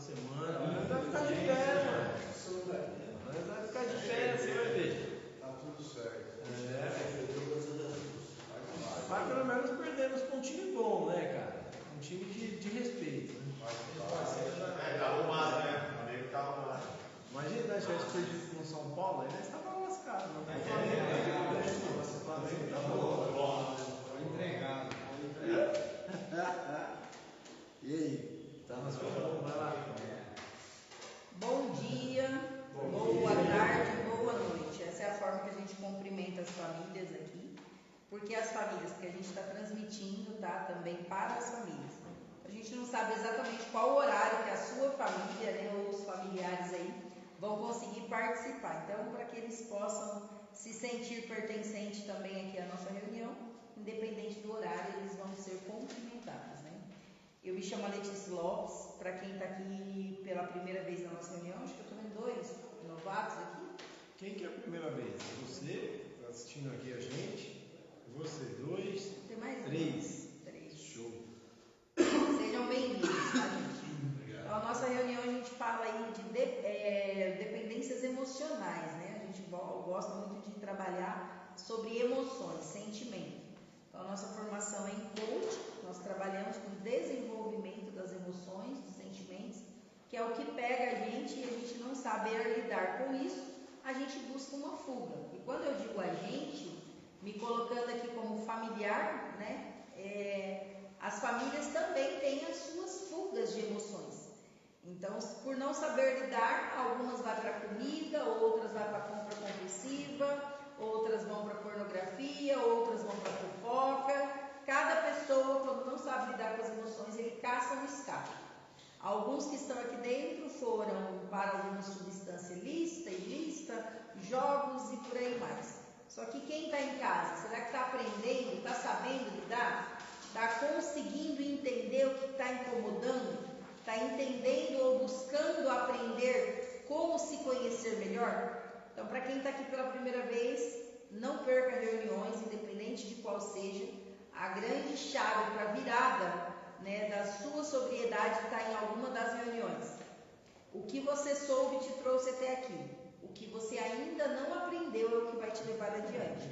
de semana. Nós vai ficar de pé, mano. Nós vai ficar de pé, você vai ver. Tá tudo certo. Mas pelo menos perdemos com um time bom, né, cara? Um time de respeito, né? Tá arrumado, né? O amigo tá arrumado. Imagina, nós tivéssemos perdido com o São Paulo, aí nós estávamos lascados, não tem Tá bom. Entregado. E aí? Tá nas coisas boas, vai lá. Bom dia, boa tarde, boa noite. Essa é a forma que a gente cumprimenta as famílias aqui, porque as famílias que a gente está transmitindo, tá, também para as famílias. A gente não sabe exatamente qual horário que a sua família, né, ou os familiares aí vão conseguir participar. Então, para que eles possam se sentir pertencentes também aqui à nossa reunião, independente do horário, eles vão ser cumprimentados, né? Eu me chamo Letícia Lopes, para quem está aqui pela primeira vez na nossa reunião, acho que eu estou vendo 2 novatos aqui. Quem que é a primeira vez? Você, tá assistindo aqui a gente, você, 2, Tem mais 3. 3. Show. Sejam bem-vindos, tá, gente? Então, a nossa reunião a gente fala aí de dependências emocionais, né? A gente gosta muito de trabalhar sobre emoções, sentimento. Então, a nossa formação é em coach, nós trabalhamos com o desenvolvimento das emoções, dos sentimentos, que é o que pega a gente e a gente não saber lidar com isso, a gente busca uma fuga. E quando eu digo a gente, me colocando aqui como familiar, né? As famílias também têm as suas fugas de emoções. Então, por não saber lidar, algumas vão para a comida, outras vão para a compra compulsiva, outras vão para a pornografia, outras vão para a fofoca. Cada pessoa, quando não sabe lidar com as emoções, ele caça um escape. Alguns que estão aqui dentro foram para alguma substância ilícita, jogos e por aí mais. Só que quem está em casa, será que está aprendendo, está sabendo lidar? Está conseguindo entender o que está incomodando? Está entendendo ou buscando aprender como se conhecer melhor? Então, para quem está aqui pela primeira vez, não perca reuniões, independente de qual seja. A grande chave para a virada, né, da sua sobriedade está em alguma das reuniões. O que você soube te trouxe até aqui. O que você ainda não aprendeu é o que vai te levar adiante.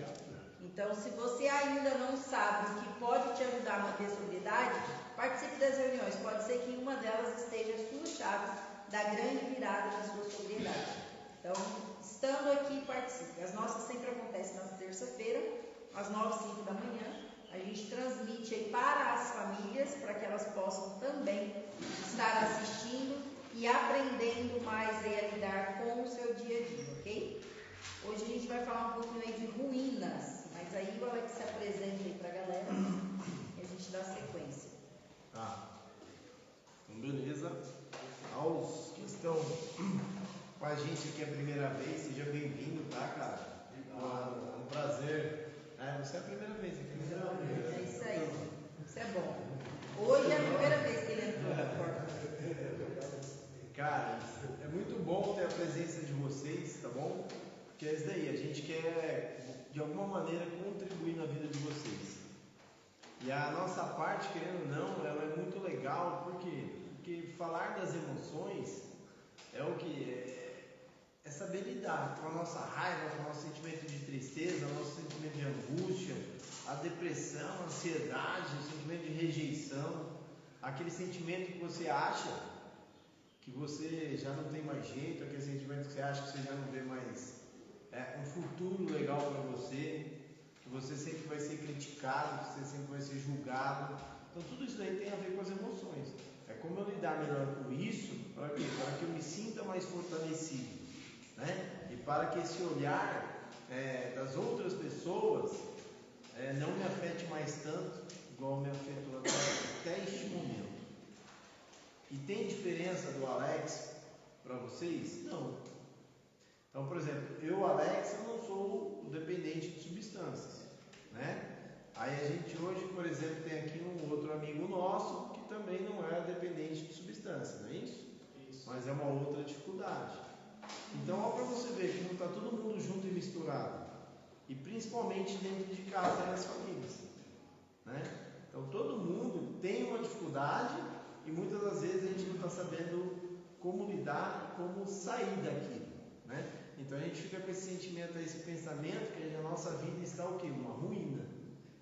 Então, se você ainda não sabe o que pode te ajudar a manter a sobriedade, participe das reuniões. Pode ser que em uma delas esteja a sua chave da grande virada na sua sobriedade. Então, estando aqui, participe. As nossas sempre acontecem na terça-feira, às 9h05 da manhã. A gente transmite aí para as famílias, para que elas possam também estar assistindo e aprendendo mais aí a lidar com o seu dia a dia, ok? Hoje a gente vai falar um pouquinho aí de ruínas, mas aí o Alex se apresenta aí para a galera e a gente dá sequência. Tá. Então, beleza. Aos que estão com a gente aqui a primeira vez, seja bem-vindo, tá, cara? É um prazer. Você é a primeira vez aqui, né? É isso aí. Isso é bom. Hoje é a primeira vez que ele entrou na porta. Cara, é muito bom ter a presença de vocês, tá bom? Porque é isso daí, a gente quer de alguma maneira contribuir na vida de vocês. E a nossa parte, querendo ou não, ela é muito legal, por quê? Porque falar das emoções é o que? É saber lidar com a nossa raiva, com o nosso sentimento de tristeza, o nosso sentimento de angústia, a depressão, a ansiedade, o sentimento de rejeição, aquele sentimento que você acha que você já não tem mais jeito, aquele sentimento que você acha que você já não vê mais um futuro legal para você, que você sempre vai ser criticado, que você sempre vai ser julgado. Então tudo isso daí tem a ver com as emoções. É como eu lidar melhor com isso, para quê? Para que eu me sinta mais fortalecido, né? E para que esse olhar das outras pessoas não me afete mais tanto, igual me afetou até este momento. E tem diferença do Alex para vocês? Não. Então, por exemplo, eu, Alex, eu não sou o dependente de substâncias, né? Aí a gente hoje, por exemplo, tem aqui um outro amigo nosso que também não é dependente de substância, não é isso? Isso. Mas é uma outra dificuldade. Então, olha para você ver que não está todo mundo junto e misturado. E principalmente dentro de casa e nas famílias, né? Então, todo mundo tem uma dificuldade e muitas das vezes a gente não está sabendo como lidar e como sair daquilo, né? Então a gente fica com esse sentimento, esse pensamento que a nossa vida está o quê? Uma ruína.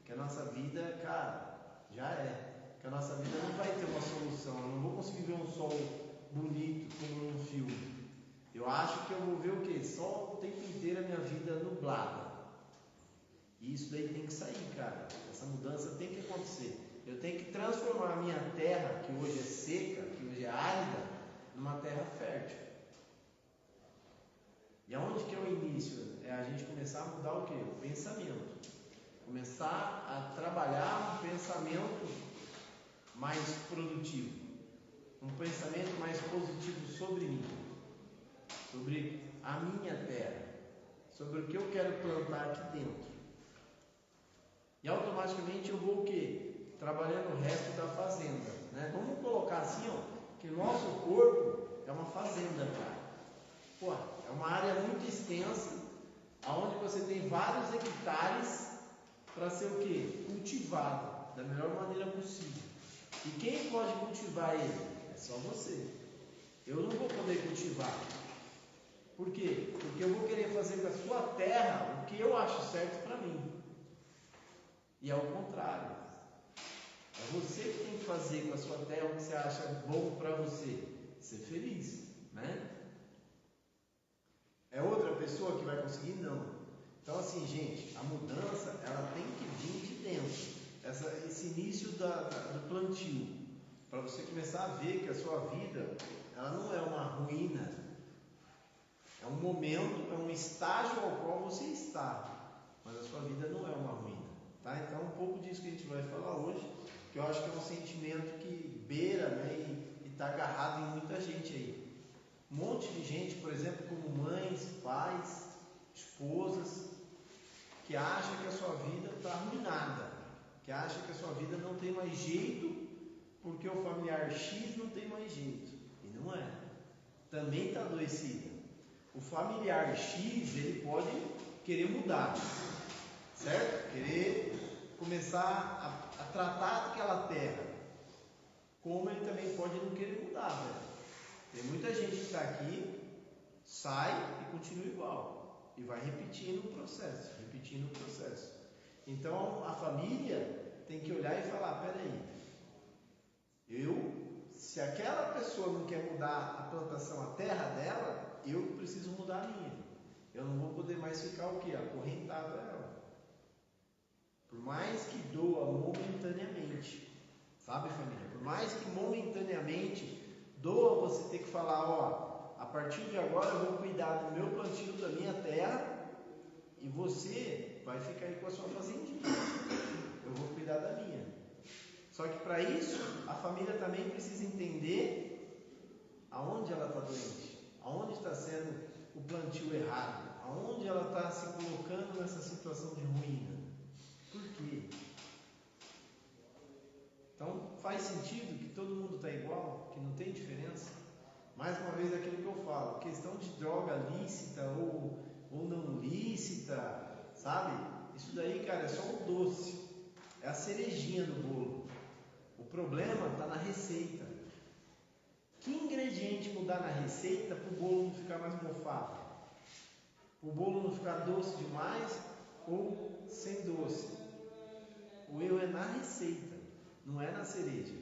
Que a nossa vida, cara, já é. Que a nossa vida não vai ter uma solução. Eu não vou conseguir ver um sol bonito como num filme. Eu acho que eu vou ver o quê? Só o tempo inteiro a minha vida nublada. E isso daí tem que sair, cara. Essa mudança tem que acontecer. Eu tenho que transformar a minha terra, que hoje é seca, que hoje é árida, numa terra fértil. E aonde que é o início? É a gente começar a mudar o quê? O pensamento. Começar a trabalhar um pensamento mais produtivo. Um pensamento mais positivo sobre mim. Sobre a minha terra. Sobre o que eu quero plantar aqui dentro. E automaticamente eu vou o quê? Trabalhando o resto da fazenda, né? Vamos colocar assim, ó, que o nosso corpo é uma fazenda, cara. Pô, é uma área muito extensa, aonde você tem vários hectares para ser o quê? Cultivado da melhor maneira possível. E quem pode cultivar ele? É só você. Eu não vou poder cultivar. Por quê? Porque eu vou querer fazer com a sua terra o que eu acho certo para mim. E é o contrário. É você que tem que fazer com a sua terra o que você acha bom para você. Ser feliz, né? É outra pessoa que vai conseguir? Não. Então assim, gente, a mudança, ela tem que vir de dentro. Esse início do plantio. Para você começar a ver que a sua vida, ela não é uma ruína. É um momento, é um estágio ao qual você está. Mas a sua vida não é uma ruína. Tá? Então, um pouco disso que a gente vai falar hoje, que eu acho que é um sentimento que beira, né, e está agarrado em muita gente aí. Um monte de gente, por exemplo, como mães, pais, esposas, que acha que a sua vida está arruinada, que acha que a sua vida não tem mais jeito, porque o familiar X não tem mais jeito. E não é. Também está adoecida. O familiar X, ele pode querer mudar, certo? Querer começar a tratar daquela terra, como ele também pode não querer mudar, velho. Tem muita gente que está aqui, sai e continua igual, e vai repetindo o processo. Então a família tem que olhar e falar, peraí, se aquela pessoa não quer mudar a plantação, a terra dela, eu preciso mudar a minha. Eu não vou poder mais ficar o quê? Acorrentado a ela. Por mais que doa momentaneamente, sabe, família? Por mais que momentaneamente doa você ter que falar, ó, a partir de agora eu vou cuidar do meu plantio, da minha terra, e você vai ficar aí com a sua fazendinha. Eu vou cuidar da minha. Só que para isso, a família também precisa entender aonde ela está doente, aonde está sendo o plantio errado, aonde ela está se colocando nessa situação de ruína. Por quê? Então, faz sentido que todo mundo está igual, que não tem diferença? Mais uma vez, aquilo que eu falo, questão de droga lícita ou não lícita, sabe? Isso daí, cara, é só um doce, é a cerejinha do bolo. O problema está na receita. Que ingrediente mudar na receita para o bolo não ficar mais mofado? O bolo não ficar doce demais ou sem doce? O erro é na receita, não é na cereja.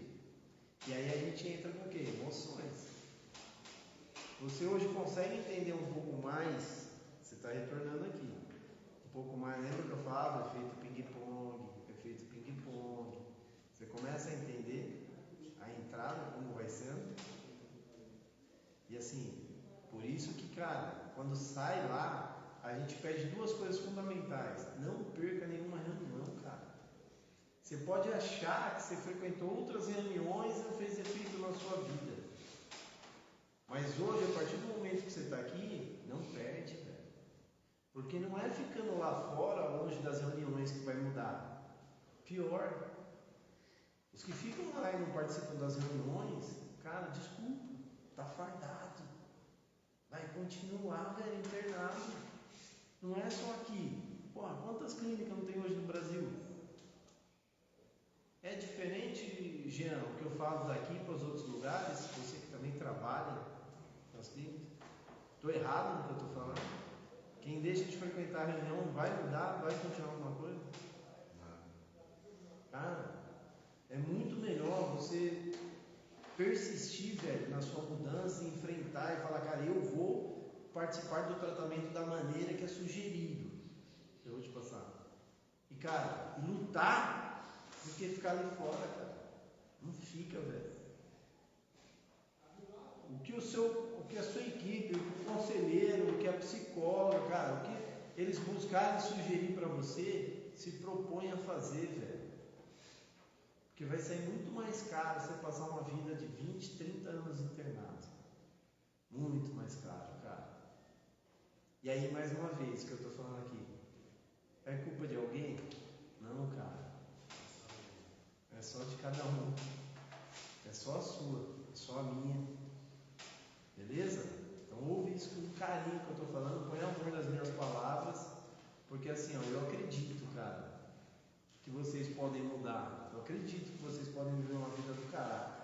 E aí a gente entra com o quê? Emoções. Você hoje consegue entender um pouco mais, você está retornando aqui, um pouco mais, lembra que eu falava? Efeito ping-pong. Você começa a entender a entrada, como vai sendo. E assim, por isso que, cara, quando sai lá, a gente pede duas coisas fundamentais. Não perca nenhuma reunião, cara. Você pode achar que você frequentou outras reuniões e não fez efeito na sua vida. Mas hoje, a partir do momento que você está aqui, não perde, velho. Porque não é ficando lá fora, longe das reuniões, que vai mudar. Pior. Os que ficam lá e não participam das reuniões, cara, desculpa, está fardado. Vai continuar, velho, internado. Não é só aqui. Porra, quantas clínicas não tem hoje no Brasil? É diferente, Jean, o que eu falo daqui para os outros lugares, você que também trabalha nas clínicas? Estou errado no que eu estou falando? Quem deixa de frequentar a reunião vai mudar, vai continuar alguma coisa? Cara, é muito melhor você persistir, velho, na sua mudança, enfrentar e falar, cara, eu vou participar do tratamento da maneira que é sugerido. Eu vou te passar. E, cara, lutar do que ficar ali fora, cara. Não fica, velho. O que a sua equipe, o conselheiro, o que a psicóloga, cara, o que eles buscarem sugerir para você, se propõe a fazer, velho. Porque vai sair muito mais caro você passar uma vida de 20, 30 anos internado. Muito mais caro, cara. E aí, mais uma vez, que eu estou falando aqui, é culpa de alguém? Não, cara. É só de cada um. É só a sua, é só a minha. Beleza? Então ouve isso com carinho que eu estou falando, põe amor nas minhas palavras, porque assim, ó, eu acredito, cara, que vocês podem mudar. Eu acredito que vocês podem viver uma vida do caralho.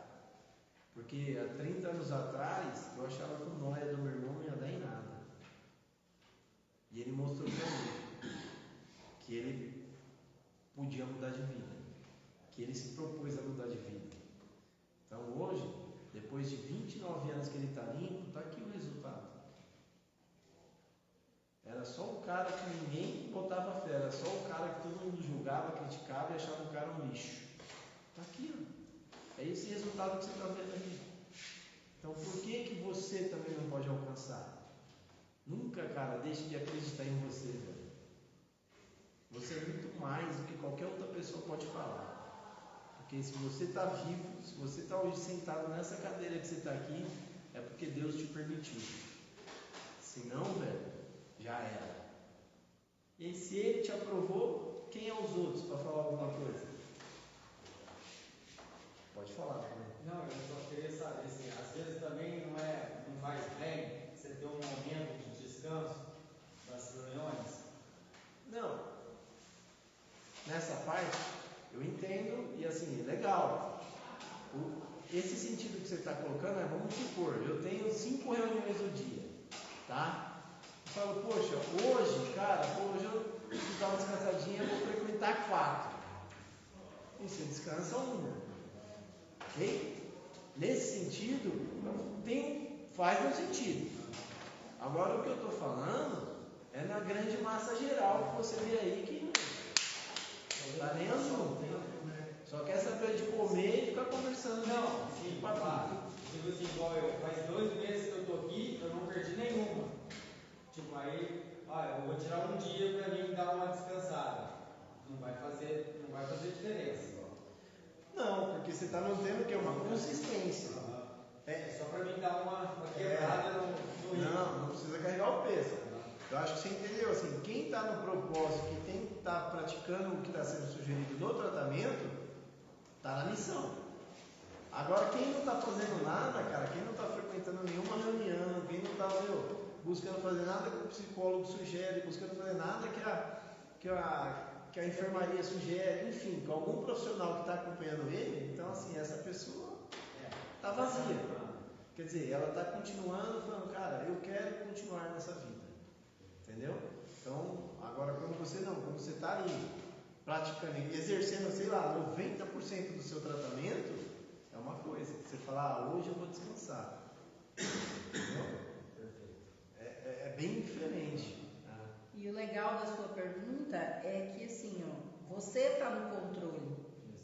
Porque há 30 anos atrás, eu achava que o nóia do meu irmão não ia dar em nada. E ele mostrou para mim que ele podia mudar de vida, que ele se propôs a mudar de vida. Então hoje, depois de 29 anos que ele está limpo, está aqui o resultado. Era só o cara que ninguém botava fé, era só o cara que todo mundo julgava, criticava e achava o cara um lixo. Está aqui, ó. É esse resultado que você está vendo aí. Então por que você também não pode alcançar? Nunca, cara, deixe de acreditar em você, velho. Você é muito mais do que qualquer outra pessoa pode falar. Porque se você está vivo, se você está hoje sentado nessa cadeira que você está aqui, é porque Deus te permitiu. Se não, velho, já era. E se Ele te aprovou, quem é os outros para falar alguma coisa? Pode falar também. Não, eu só queria saber, assim, às vezes também não faz bem você ter um momento de descanso das reuniões? Não. Nessa parte, eu entendo e assim, é legal. Esse sentido que você está colocando é, vamos supor, eu tenho 5 reuniões no dia, tá? Eu falo, poxa, hoje, cara, hoje eu preciso dar uma descansadinha, eu vou frequentar 4. E você descansa 1. Ok? Nesse sentido, faz um sentido. Agora o que eu estou falando é na grande massa geral que você vê aí que não está nem assunto. Só quer saber de comer e ficar conversando. Não, sim, claro. Tipo assim, igual faz 2 meses que eu estou aqui, eu não perdi nenhuma. Tipo, aí, eu vou tirar um dia para mim dar uma descansada. Não vai fazer diferença. Não, porque você está mantendo o que? Uma consistência. É só para mim dar uma quebrada no ritmo. Não precisa carregar o peso. Eu acho que você entendeu, assim, quem está no propósito, quem está praticando o que está sendo sugerido no tratamento, está na missão. Agora, quem não está fazendo nada, cara, quem não está frequentando nenhuma reunião, quem não está buscando fazer nada que o psicólogo sugere, buscando fazer nada que a enfermaria sugere, enfim, com algum profissional que está acompanhando ele, então assim, essa pessoa está vazia. Quer dizer, ela está continuando falando, cara, eu quero continuar nessa vida. Entendeu? Então, agora quando você está ali praticando, exercendo, sei lá, 90% do seu tratamento, é uma coisa. Você fala, hoje eu vou descansar. Entendeu? É bem diferente. E o legal da sua pergunta é que assim, você está no controle.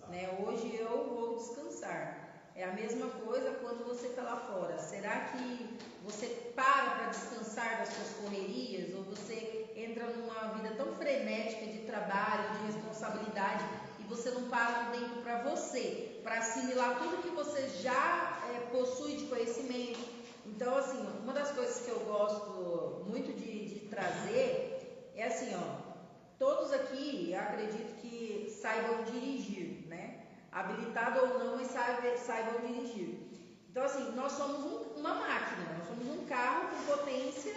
Né? Hoje eu vou descansar. É a mesma coisa quando você está lá fora. Será que você para descansar das suas correrias? Ou você entra numa vida tão frenética de trabalho, de responsabilidade, e você não para um tempo para você, para assimilar tudo que você já possui de conhecimento? Então, assim, uma das coisas que eu gosto muito de trazer é assim, todos aqui, eu acredito que saibam dirigir, né? Habilitado ou não, mas saibam dirigir. Então, assim, nós somos uma máquina, nós somos um carro com potência,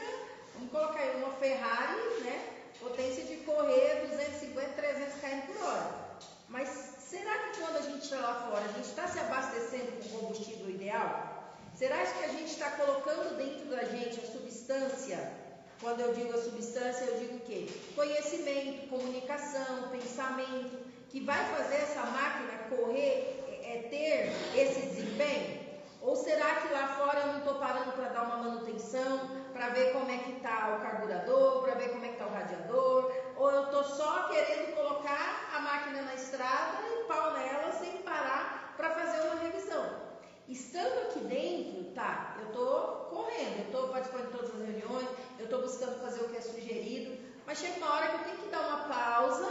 vamos colocar aí uma Ferrari, né? Potência de correr 250, 300 km por hora. Mas será que quando a gente está lá fora, a gente está se abastecendo com o combustível ideal? Será que a gente está colocando dentro da gente a substância? Quando eu digo a substância, eu digo o quê? Conhecimento, comunicação, pensamento, que vai fazer essa máquina correr, ter esse desempenho? Ou será que lá fora eu não estou parando para dar uma manutenção, para ver como é que está o carburador, para ver como é que está o radiador, ou eu estou só querendo colocar a máquina na estrada e pau nela sem parar para fazer uma revisão? Estando aqui dentro, tá, eu estou correndo, eu estou participando de todas as reuniões, eu estou buscando fazer o que é sugerido, mas chega uma hora que eu tenho que dar uma pausa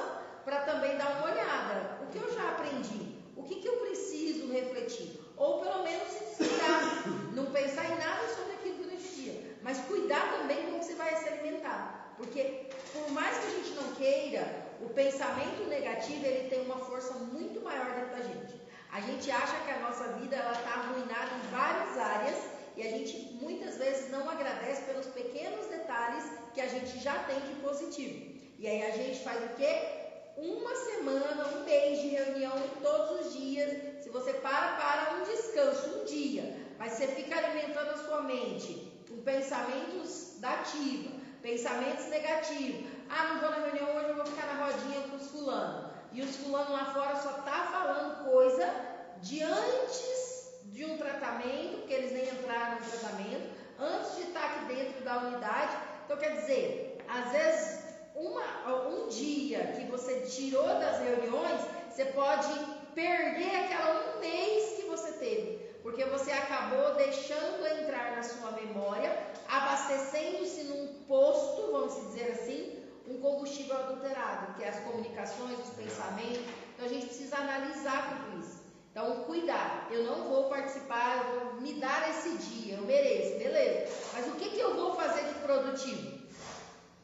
para também dar uma olhada. O que eu já aprendi? O que eu preciso refletir? Ou pelo menos se desligar, não pensar em nada sobre aquilo durante o dia, mas cuidar também como você vai se alimentar. Porque por mais que a gente não queira, o pensamento negativo ele tem uma força muito maior dentro da gente. A gente acha que a nossa vida está arruinada em várias áreas e a gente muitas vezes não agradece pelos pequenos detalhes que a gente já tem de positivo. E aí a gente faz o quê? Uma semana, um mês de reunião todos os dias. Se você para um descanso, um dia, mas você fica alimentando a sua mente com pensamentos da ativa, pensamentos negativos. Ah, não vou na reunião hoje, eu vou ficar na rodinha com os fulanos. E os fulanos lá fora só tá falando coisa de antes de um tratamento, porque eles nem entraram no tratamento, antes de estar aqui dentro da unidade. Então, quer dizer, às vezes, um dia que você tirou das reuniões, você pode perder aquela um mês que você teve, porque você acabou deixando entrar na sua memória, abastecendo-se num posto, vamos dizer assim, um combustível adulterado, que é as comunicações, os pensamentos. Então a gente precisa analisar tudo isso. Então, cuidar. Eu não vou participar, eu vou me dar esse dia, eu mereço, beleza. Mas o que eu vou fazer de produtivo?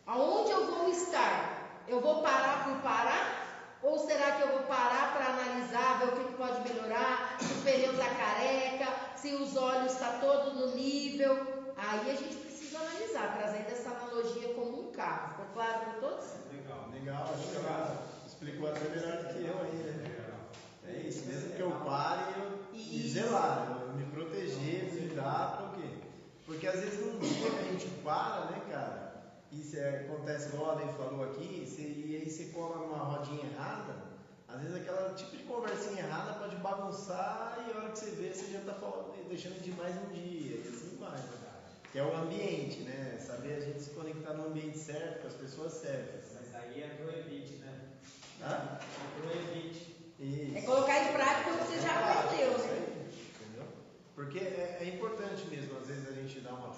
Aonde eu vou estar? Eu vou parar por parar? Ou será que eu vou parar para analisar, ver o que pode melhorar, se o pneu está careca, se os olhos estão todos no nível? Aí a gente precisa analisar, trazendo essa analogia como um carro. Ficou claro para todos? Legal, acho que ela explicou até melhor do que eu aí, né? É isso, mesmo que eu pare, me zelar, eu me proteger, cuidar, por quê? Porque às vezes num dia que a gente para, né, cara? Isso acontece igual a Ale falou aqui, e aí você cola numa rodinha errada, às vezes aquela tipo de conversinha errada pode bagunçar e a hora que você vê, você já está deixando de mais um dia, e assim vai, né? Que é o ambiente, né? Saber a gente se conectar no ambiente certo, com as pessoas certas. Mas aí é pro evite, né? Hã? É pro evite. Isso. É colocar em prática o que você já aprendeu, né? Entendeu? Porque é importante mesmo, às vezes a gente dá uma...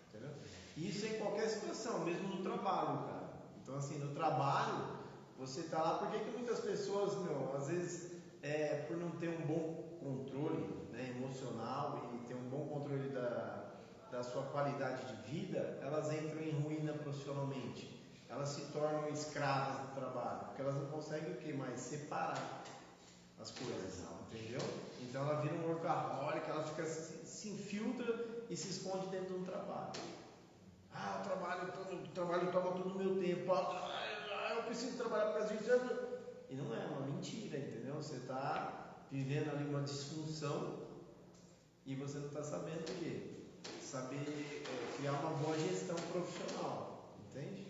Entendeu? Isso em qualquer situação, mesmo no trabalho, cara. Então, assim, no trabalho, você tá lá, porque que muitas pessoas, às vezes, por não ter um bom controle, né, emocional e ter um bom controle da sua qualidade de vida, elas entram em ruína profissionalmente. Elas se tornam escravas do trabalho, porque elas não conseguem o que mais? Separar as coisas, entendeu? Então ela vira um workaholic, ela fica, se infiltra e se esconde dentro de um trabalho. Ah, o trabalho toma todo o meu tempo. Eu preciso trabalhar por causa disso. E não é uma mentira, entendeu? Você está vivendo ali uma disfunção e você não está sabendo o quê? Saber criar uma boa gestão profissional, entende?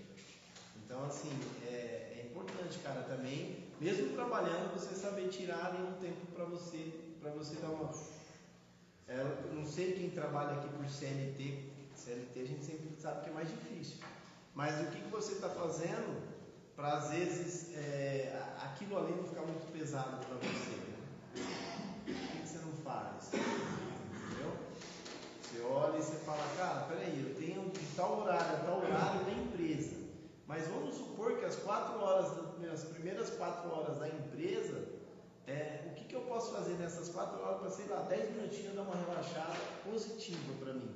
Então, assim, é importante, cara, também, mesmo trabalhando, você saber tirar ali um tempo para você dar uma... eu não sei quem trabalha aqui por CLT a gente sempre sabe que é mais difícil, mas o que você está fazendo para, às vezes, aquilo ali não ficar muito pesado para você, né? O que você não faz? Entendeu? Você olha e você fala, cara, peraí, eu tenho de tal horário a tal horário na empresa, mas vamos supor que as primeiras 4 horas da empresa, o que eu posso fazer nessas 4 horas para, sei lá, 10 minutinhos dar uma relaxada positiva para mim,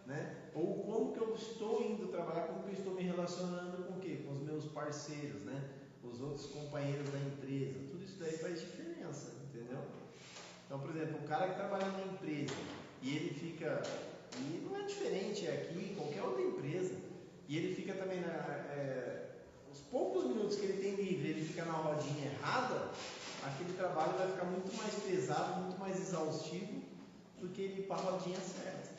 né? Ou como que eu estou indo trabalhar, como que eu estou me relacionando com o quê? Com os meus parceiros, né? Os outros companheiros da empresa, tudo isso daí faz diferença, entendeu? Então, por exemplo, o cara que trabalha na empresa e ele fica, e não é diferente aqui, em qualquer outra empresa, e ele fica também os poucos minutos que ele tem livre, ele fica na rodinha errada, aquele trabalho vai ficar muito mais pesado, muito mais exaustivo do do que ele ir para a rodinha certa.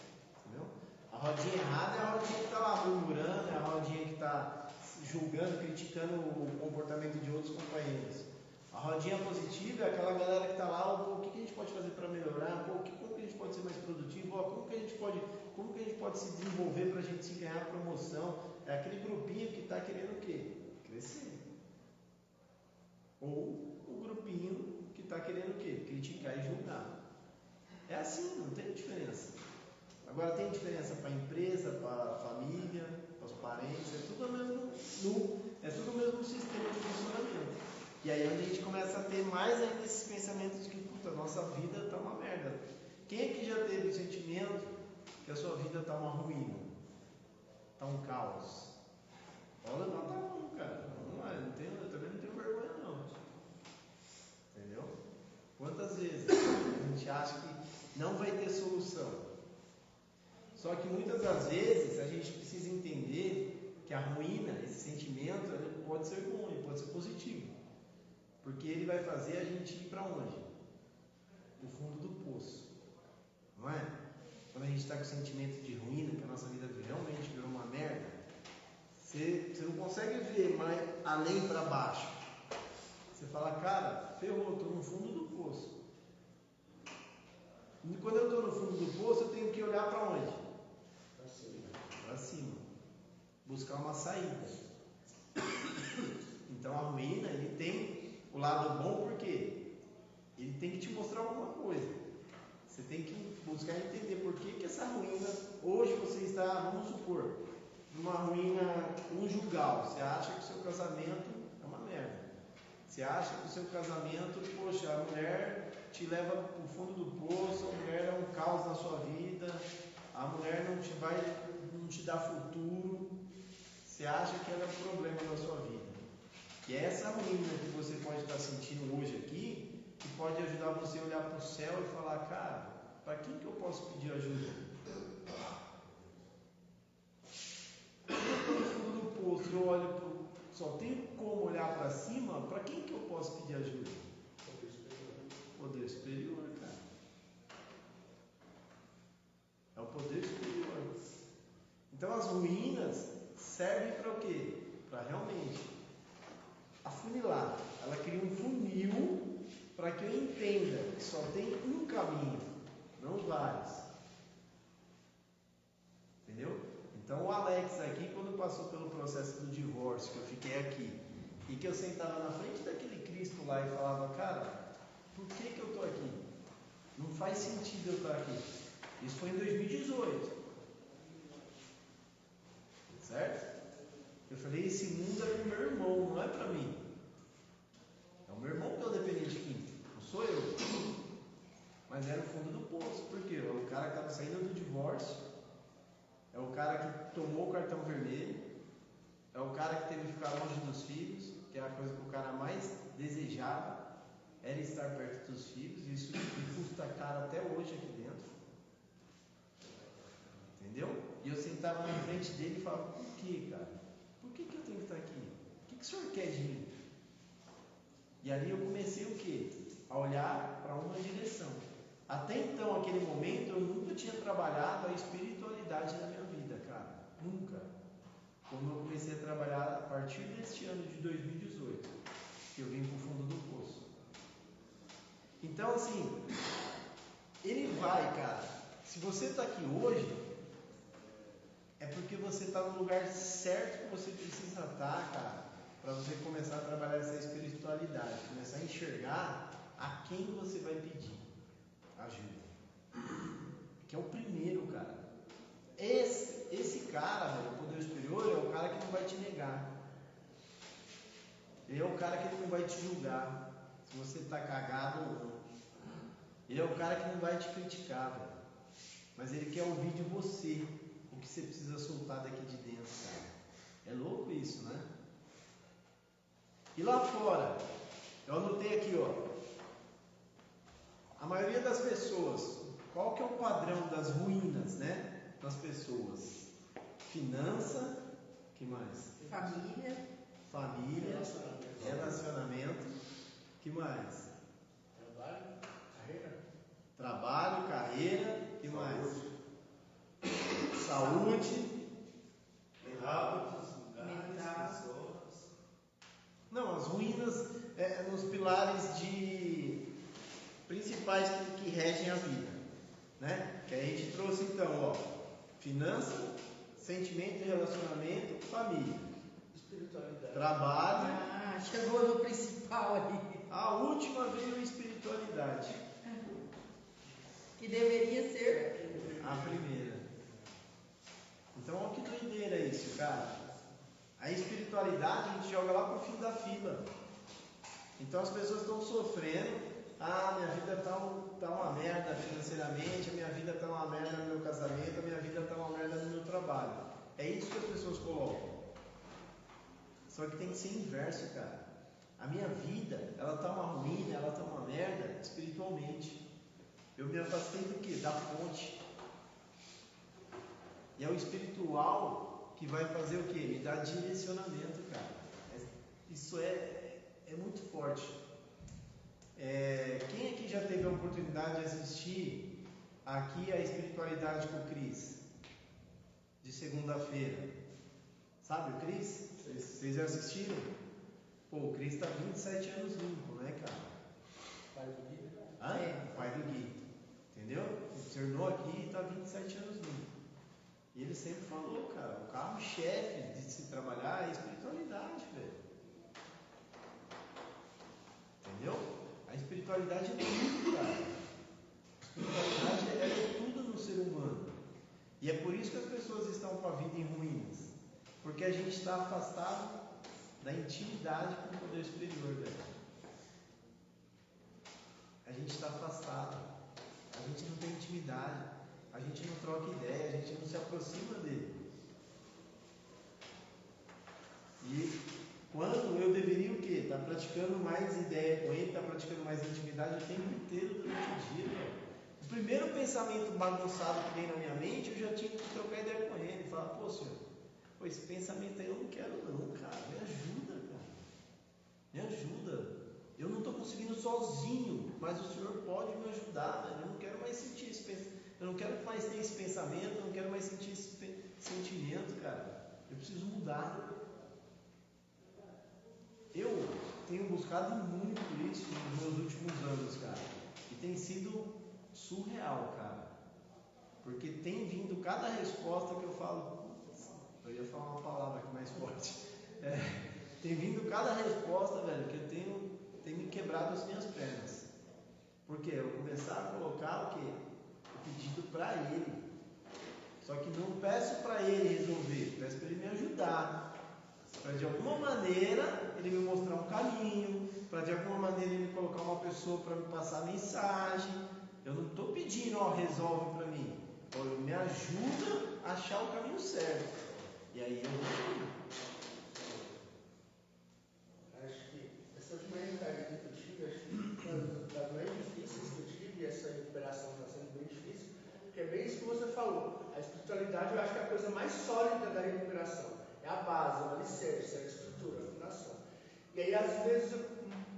Entendeu? A rodinha errada é a rodinha que está lá murmurando, é a rodinha que está julgando, criticando o comportamento de outros companheiros. A rodinha positiva é aquela galera que está lá, pô, o que a gente pode fazer para melhorar, pô, como que a gente pode ser mais produtivo, como que a gente pode se desenvolver para a gente se ganhar promoção. É aquele grupinho que está querendo o quê? Crescer. Ou o grupinho que está querendo o quê? Criticar e julgar. É assim, não tem diferença. Agora tem diferença para a empresa, para a família, para os parentes, é tudo o mesmo sistema de funcionamento. E aí é onde a gente começa a ter mais ainda esses pensamentos de que, puta, a nossa vida está uma merda. Quem é que já teve o sentimento que a sua vida está uma ruína? Está um caos? Pode levantar a mão, cara. Vamos lá, eu também não tenho vergonha não. Entendeu? Quantas vezes a gente acha que não vai ter solução? Só que muitas das vezes a gente precisa entender que a ruína, esse sentimento, ele pode ser bom, ele pode ser positivo. Porque ele vai fazer a gente ir para onde? Para o fundo do poço. Não é? Quando a gente está com o sentimento de ruína, que a nossa vida realmente virou uma merda, você não consegue ver mais além para baixo. Você fala, cara, ferrou, estou no fundo do poço. E quando eu estou no fundo do poço, eu tenho que olhar para onde? Para cima. Buscar uma saída. Então a ruína, ele tem o lado bom, porque ele tem que te mostrar alguma coisa. Você tem que buscar entender por que essa ruína, hoje você está, vamos supor, numa ruína conjugal. Você acha que o seu casamento é uma merda. Você acha que o seu casamento, poxa, a mulher te leva para o fundo do poço, a mulher é um caos na sua vida, a mulher não te dá futuro. Você acha que ela é um problema na sua vida. E é essa ruína que você pode estar sentindo hoje aqui, que pode ajudar você a olhar para o céu e falar, cara, para quem que eu posso pedir ajuda? Quando eu estou no fundo do poço, eu olho só tenho como olhar para cima, para quem que eu posso pedir ajuda? Poder superior, cara. É o poder superior. Então as ruínas servem para o quê? Para realmente afunilar. Ela cria um funil para que eu entenda que só tem um caminho, não vários. Entendeu? Então o Alex aqui, quando passou pelo processo do divórcio, que eu fiquei aqui, e que eu sentava na frente daquele Cristo lá e falava, cara, por que eu estou aqui? Não faz sentido eu estar aqui. Isso foi em 2018. Certo? Eu falei, esse mundo é pro meu irmão, não é para mim. É o meu irmão que é o dependente químico, não sou eu. Mas era o fundo do poço, porque é o cara que estava saindo do divórcio, é o cara que tomou o cartão vermelho, é o cara que teve que ficar longe dos filhos, que é a coisa que o cara mais desejava, era estar perto dos filhos. Isso me custa caro até hoje aqui dentro. Entendeu? E eu sentava na frente dele e falava, por que, cara? Por que eu tenho que estar aqui? O que o senhor quer de mim? E ali eu comecei o quê? A olhar para uma direção. Até então, aquele momento, eu nunca tinha trabalhado a espiritualidade da minha vida, cara. Nunca. Como eu comecei a trabalhar a partir deste ano de 2018, que eu vim para o fundo do poço. Então, assim, ele vai, cara. Se você está aqui hoje, é porque você está no lugar certo que você precisa estar, cara, para você começar a trabalhar essa espiritualidade, começar a enxergar a quem você vai pedir ajuda. Que é o primeiro, cara. Esse cara, velho, o poder superior, é o cara que não vai te negar. Ele é o cara que não vai te julgar se você está cagado ou não. Ele é o cara que não vai te criticar, velho. Mas ele quer ouvir de você o que você precisa soltar daqui de dentro, cara. É louco isso, né? E lá fora, eu anotei aqui, ó. A maioria das pessoas, qual que é o padrão das ruínas, né? Das pessoas? Finança, que mais? Família, relacionamento, que mais? Trabalho, carreira. Trabalho, carreira, o que mais? Saúde. Hábitos, Mental. lugares, pessoas. Não, as ruínas nos pilares principais que regem a vida, né? Que a gente trouxe então, ó, finança, sentimento e relacionamento, família, Espiritualidade. trabalho. Ah, chegou no principal ali. A última veio a espiritualidade, Que deveria ser. a primeira. Então, olha que doideira isso, cara. A espiritualidade a gente joga lá pro fim da fila. Então as pessoas estão sofrendo. Minha vida tá uma merda financeiramente, a minha vida tá uma merda no meu casamento, a minha vida tá uma merda no meu trabalho. É isso que as pessoas colocam. Só que tem que ser inverso, cara. A minha vida, ela tá uma ruína, ela tá uma merda espiritualmente. Eu me afastei do quê? Da fonte. E é o espiritual que vai fazer o quê? Me dar direcionamento, cara. Isso é muito forte. Quem aqui já teve a oportunidade de assistir aqui a espiritualidade com o Cris? De segunda-feira. Sabe o Cris? Vocês já assistiram? Pô, o Cris está 27 anos limpo, né, cara? Pai do Gui. O pai do Gui. Entendeu? Ele internou aqui e está 27 anos limpo. E ele sempre falou, cara, o carro-chefe de se trabalhar é a espiritualidade, velho. Entendeu? A espiritualidade é tudo, cara. A espiritualidade é tudo no ser humano. E é por isso que as pessoas estão com a vida em ruínas. Porque a gente está afastado da intimidade com o poder superior, velho. A gente está afastado. A gente não tem intimidade. A gente não troca ideia. A gente não se aproxima dele. E quando eu deveria o quê? Estar praticando mais ideia com ele, estar praticando mais intimidade o tempo inteiro durante o dia, velho. O primeiro pensamento bagunçado que vem na minha mente, eu já tinha que trocar ideia com ele. Falar, pô, senhor, esse pensamento aí eu não quero não, cara. Me ajuda, cara. Me ajuda. Eu não estou conseguindo sozinho, mas o senhor pode me ajudar, velho. Eu não quero mais sentir esse pensamento. Eu não quero mais ter esse pensamento, eu não quero mais sentir esse sentimento, cara. Eu preciso mudar. Eu tenho buscado muito isso nos meus últimos anos, cara. E tem sido surreal, cara. Porque tem vindo cada resposta que eu falo. Eu ia falar uma palavra aqui mais forte. Tem vindo cada resposta, velho, que eu tenho me quebrado as minhas pernas. Porque eu começar a colocar o quê? O pedido para ele. Só que não peço para ele resolver, peço para ele me ajudar. Para de alguma maneira ele me mostrar um caminho, para de alguma maneira ele me colocar uma pessoa para me passar a mensagem. Eu não estou pedindo, resolve para mim. Me ajuda a achar o caminho certo. E aí eu vou. Acho que essa última realidade que eu tive, acho que uma das mais difíceis que eu tive, e essa recuperação está sendo bem difícil, porque é bem isso que você falou. A espiritualidade eu acho que é a coisa mais sólida da recuperação. É a base, o alicerce, é a estrutura, a fundação. E aí, às vezes,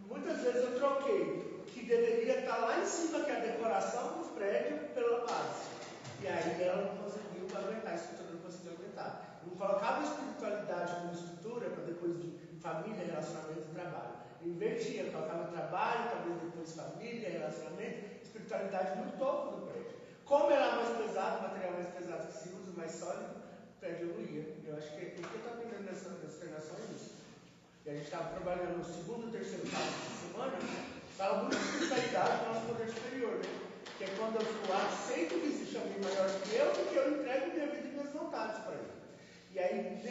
muitas vezes eu troquei o que deveria estar lá em cima, que é a decoração dos prédios, pela base. E aí ela não conseguiu aguentar, a estrutura não conseguiu aguentar. Não colocava a espiritualidade como estrutura para depois de família, relacionamento e trabalho. Eu invertia, colocava trabalho, talvez depois família, relacionamento, espiritualidade no topo do prédio. Como era mais pesado, o material mais pesado que se usa, mais sólido, o prédio evoluía. Eu acho que o que eu estou aprendendo nessa treinação é isso. E a gente estava trabalhando no segundo e terceiro passo da semana, fala muito de espiritualidade do nosso poder superior, né? Que é quando eu aceito que existe alguém maior que eu, porque eu entrego minha vida e minhas vontades para ele. E aí,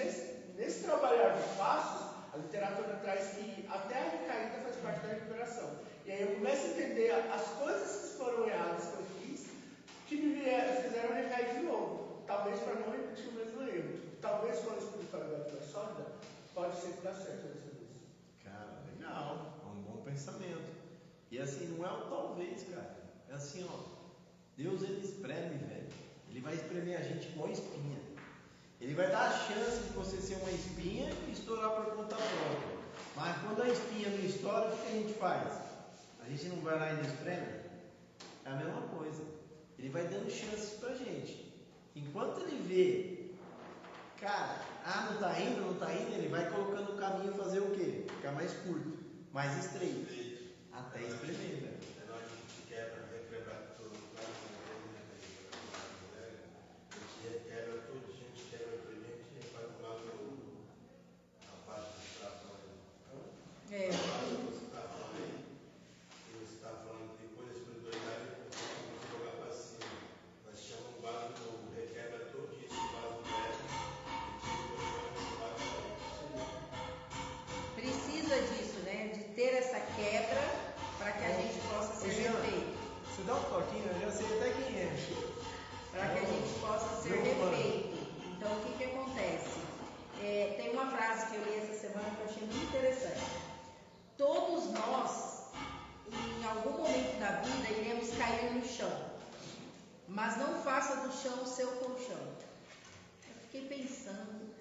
nesse trabalhar dos passos, a literatura traz que até a recaída faz parte da recuperação. E aí eu começo a entender as coisas que foram erradas que eu fiz, que me fizeram recair de novo. Talvez para não repetir o mesmo erro. Talvez quando a espiritualidade for sólida, pode ser que dá certo dessa vez. Cara, legal. É um bom pensamento. E assim, não é um talvez, cara. É assim, Deus ele espreme, velho. Ele vai espremer a gente com a espinha. Ele vai dar a chance de você ser uma espinha e estourar por conta própria. Mas quando a espinha não estoura, o que a gente faz? A gente não vai lá e não espreme? é a mesma coisa. Ele vai dando chances pra gente. Enquanto ele vê, cara, não tá indo, ele vai colocando o caminho fazer o quê? Ficar mais curto, mais estreito, até espremer, velho. A gente quebra tudo, a gente quebra tudo, a gente vai pro lado a parte de tração. É. Você está falando de coisa espiritualidade, vamos jogar para cima. Nós chamamos o vaso novo, requebra todo esse vaso velho e tira esse vaso velho. Precisa disso, né? De ter essa quebra para que a gente possa ser refeito. Você dá um toquinho, eu já sei até quem é. Para que a gente possa ser refeito. Então, o que acontece? Tem uma frase que eu li essa semana que eu achei muito interessante. Todos nós, em algum momento da vida, iremos cair no chão, mas não faça do chão o seu colchão. Eu fiquei pensando,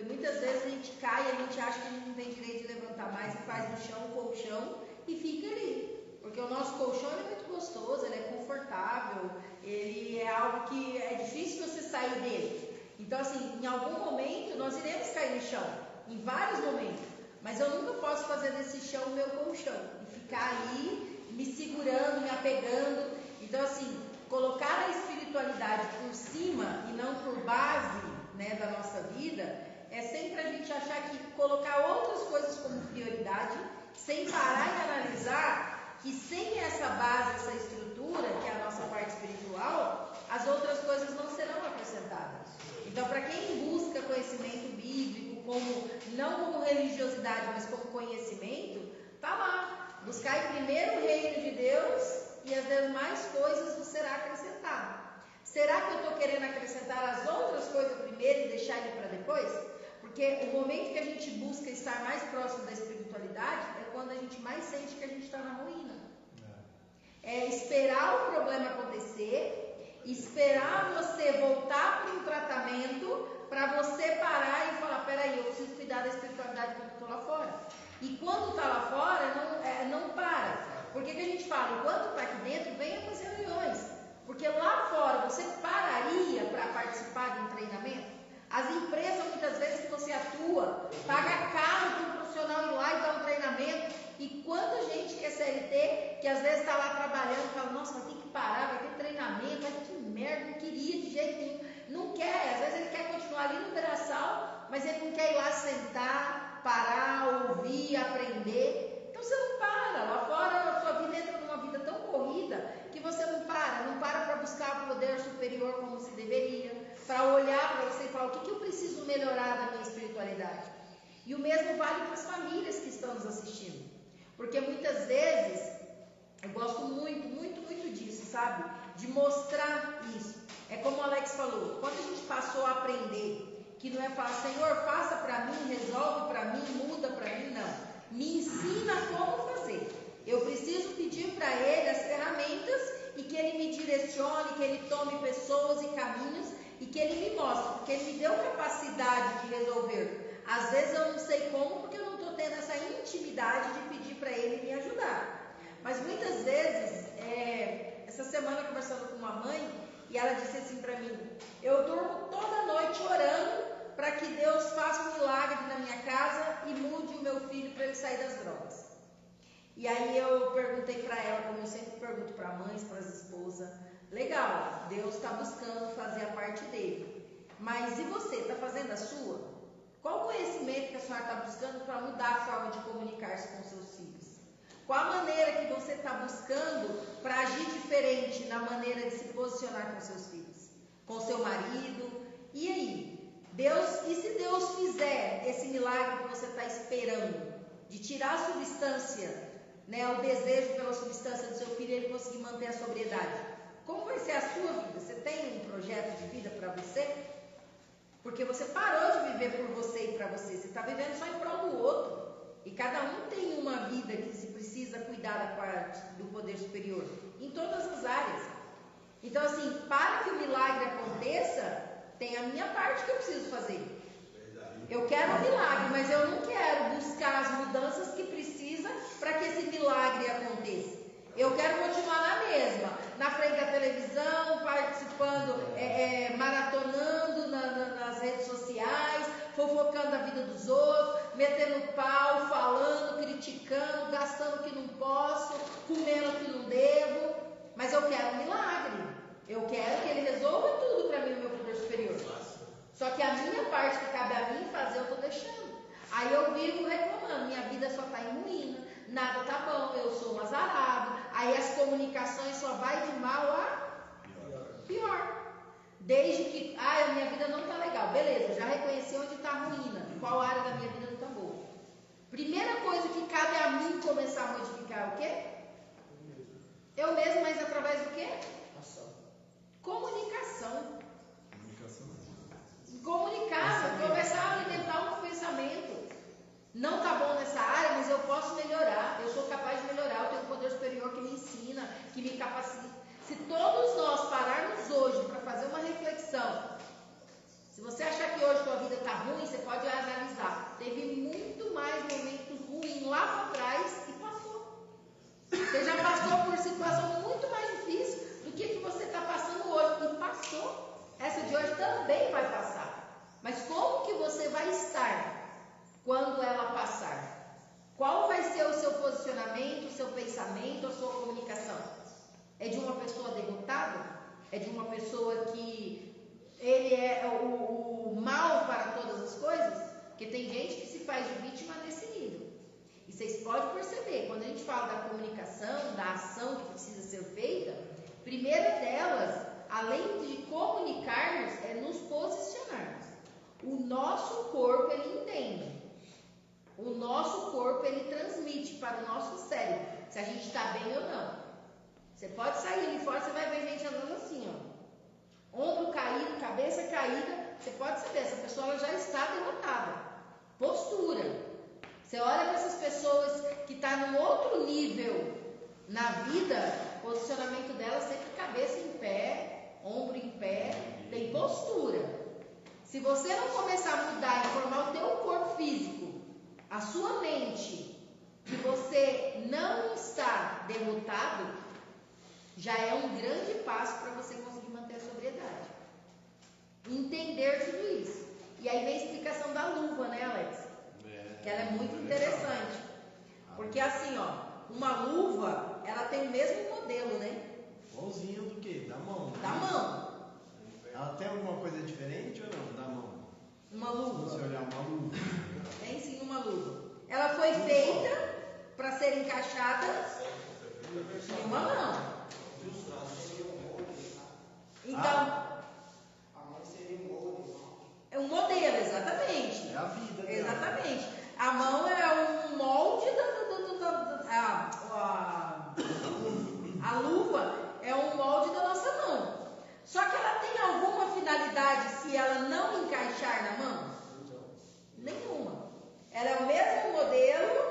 muitas vezes a gente cai e a gente acha que a gente não tem direito de levantar mais e faz do chão o colchão e fica ali. Porque o nosso colchão é muito gostoso, ele é confortável, ele é algo que é difícil você sair dele. Então, assim, em algum momento nós iremos cair no chão, em vários momentos. Mas eu nunca posso fazer desse chão o meu colchão e ficar ali me segurando, me apegando. Então, assim, colocar a espiritualidade por cima e não por base, né, da nossa vida, é sempre a gente achar que colocar outras coisas como prioridade, sem parar e analisar que sem essa base, essa estrutura, que é a nossa parte espiritual, as outras coisas não serão acrescentadas. Então, para quem busca conhecimento bíblico, não como religiosidade, mas como conhecimento, tá lá. Buscar primeiro o reino de Deus e as demais coisas vos será acrescentado. Será que eu estou querendo acrescentar as outras coisas primeiro e deixar ele para depois? Porque o momento que a gente busca estar mais próximo da espiritualidade é quando a gente mais sente que a gente está na ruína. É esperar o problema acontecer, esperar você voltar para um tratamento para você parar e falar, peraí, eu preciso cuidar da espiritualidade quando estou lá fora. E quando está lá fora, não para. Por que a gente fala, enquanto está aqui dentro, venha para as reuniões. Porque lá fora, você pararia para participar de um treinamento? As empresas, muitas vezes, que você atua, paga caro para um profissional ir lá e dar um treinamento. E quanta gente que é CLT, que às vezes está lá trabalhando, fala, nossa, vai ter que parar, vai ter treinamento, vai ter que merda, não queria de jeito nenhum. Não quer, às vezes ele quer continuar ali no braçal, mas ele não quer ir lá sentar, parar, ouvir, aprender. Então você não para, lá fora a sua vida entra numa vida tão corrida que você não para buscar o poder superior como se deveria, para olhar para você e falar, o que eu preciso melhorar da minha espiritualidade? E o mesmo vale para as famílias que estão nos assistindo, porque muitas vezes, eu gosto muito, muito, muito disso, sabe? De mostrar isso. É como o Alex falou, quando a gente passou a aprender, que não é falar, Senhor, faça para mim, resolve para mim, muda para mim, não. Me ensina como fazer. Eu preciso pedir para Ele as ferramentas e que Ele me direcione, que Ele tome pessoas e caminhos e que Ele me mostre, porque Ele me deu capacidade de resolver. Às vezes eu não sei como, porque eu não estou tendo essa intimidade de pedir para Ele me ajudar. Mas muitas vezes, essa semana conversando com uma mãe, e ela disse assim para mim, eu durmo toda noite orando para que Deus faça um milagre na minha casa e mude o meu filho para ele sair das drogas. E aí eu perguntei para ela, como eu sempre pergunto para mães, para as esposas, legal, Deus está buscando fazer a parte dele, mas e você, está fazendo a sua? Qual o conhecimento que a senhora está buscando para mudar a forma de comunicar-se com seus filhos? Qual a maneira que você está buscando para agir diferente na maneira de se posicionar com seus filhos? Com seu marido? E aí? E se Deus fizer esse milagre que você está esperando, de tirar a substância, né, o desejo pela substância do seu filho e ele conseguir manter a sobriedade, como vai ser a sua vida? Você tem um projeto de vida para você? Porque você parou de viver por você e para você, você está vivendo só em prol do outro. E cada um tem uma vida que se precisa cuidar da parte do poder superior, em todas as áreas. Então, assim, para que o milagre aconteça, tem a minha parte que eu preciso fazer. Eu quero um milagre, mas eu não quero buscar as mudanças que precisa para que esse milagre aconteça. Eu quero continuar na mesma, na frente da televisão, participando, maratonando nas redes sociais, fofocando a vida dos outros, metendo pau, falando, criticando, gastando o que não posso, comendo o que não devo. Mas eu quero um milagre. Eu quero que ele resolva tudo para mim no meu poder superior. Só que a minha parte que cabe a mim fazer, eu estou deixando. Aí eu vivo reclamando, minha vida só está em ruína, nada tá bom, eu sou um azarado. Aí as comunicações só vai de mal a pior. Desde que, a minha vida não está legal. Beleza, já reconheci onde está a ruína, qual área da minha vida não está boa. Primeira coisa que cabe a mim começar a modificar é o quê? Eu mesmo, mas através do quê? Comunicação. Comunicar, começar a alimentar um pensamento. Não está bom nessa área, mas eu posso melhorar. Eu sou capaz de melhorar. Eu tenho um poder superior que me ensina, que me capacita. Se todos nós pararmos hoje para fazer uma reflexão, se você achar que hoje a tua vida está ruim, você pode analisar. Teve muito mais momentos ruins lá para trás e passou. Você já passou por situação muito mais difícil do que você está passando hoje. E passou. Essa de hoje também vai passar. Mas como que você vai estar quando ela passar? Qual vai ser o seu posicionamento, o seu pensamento, a sua comunicação? É de uma pessoa derrotada? É de uma pessoa que ele é o mal para todas as coisas? Porque tem gente que se faz de vítima nesse nível. E vocês podem perceber, quando a gente fala da comunicação, da ação que precisa ser feita, primeira delas, além de comunicarmos, é nos posicionarmos. O nosso corpo, ele entende. O nosso corpo, ele transmite para o nosso cérebro se a gente está bem ou não. Você pode sair ali fora, você vai ver gente andando assim, ó. Ombro caído, cabeça caída. Você pode saber, essa pessoa ela já está derrotada. Postura. Você olha para essas pessoas que estão num outro nível na vida, o posicionamento dela sempre cabeça em pé, ombro em pé, tem postura. Se você não começar a mudar e formar o teu corpo físico, a sua mente, que você não está derrotado, já é um grande passo para você conseguir manter a sobriedade. Entender tudo isso. E aí vem a explicação da luva, né, Alex? Que ela é muito interessante. Porque assim, ó, uma luva, ela tem o mesmo modelo, né? Igualzinho do que? Da mão. Da mão. Ela tem alguma coisa diferente ou não? Da mão. Uma luva. Se você olhar uma luva. Tem sim uma luva. Ela foi feita para ser encaixada em uma mão. Então, A mão seria um molde. é um modelo, exatamente. É a vida dela. Exatamente. A mão é um molde a luva é um molde da nossa mão. Só que ela tem alguma finalidade se ela não encaixar na mão? Nenhuma. Ela é o mesmo modelo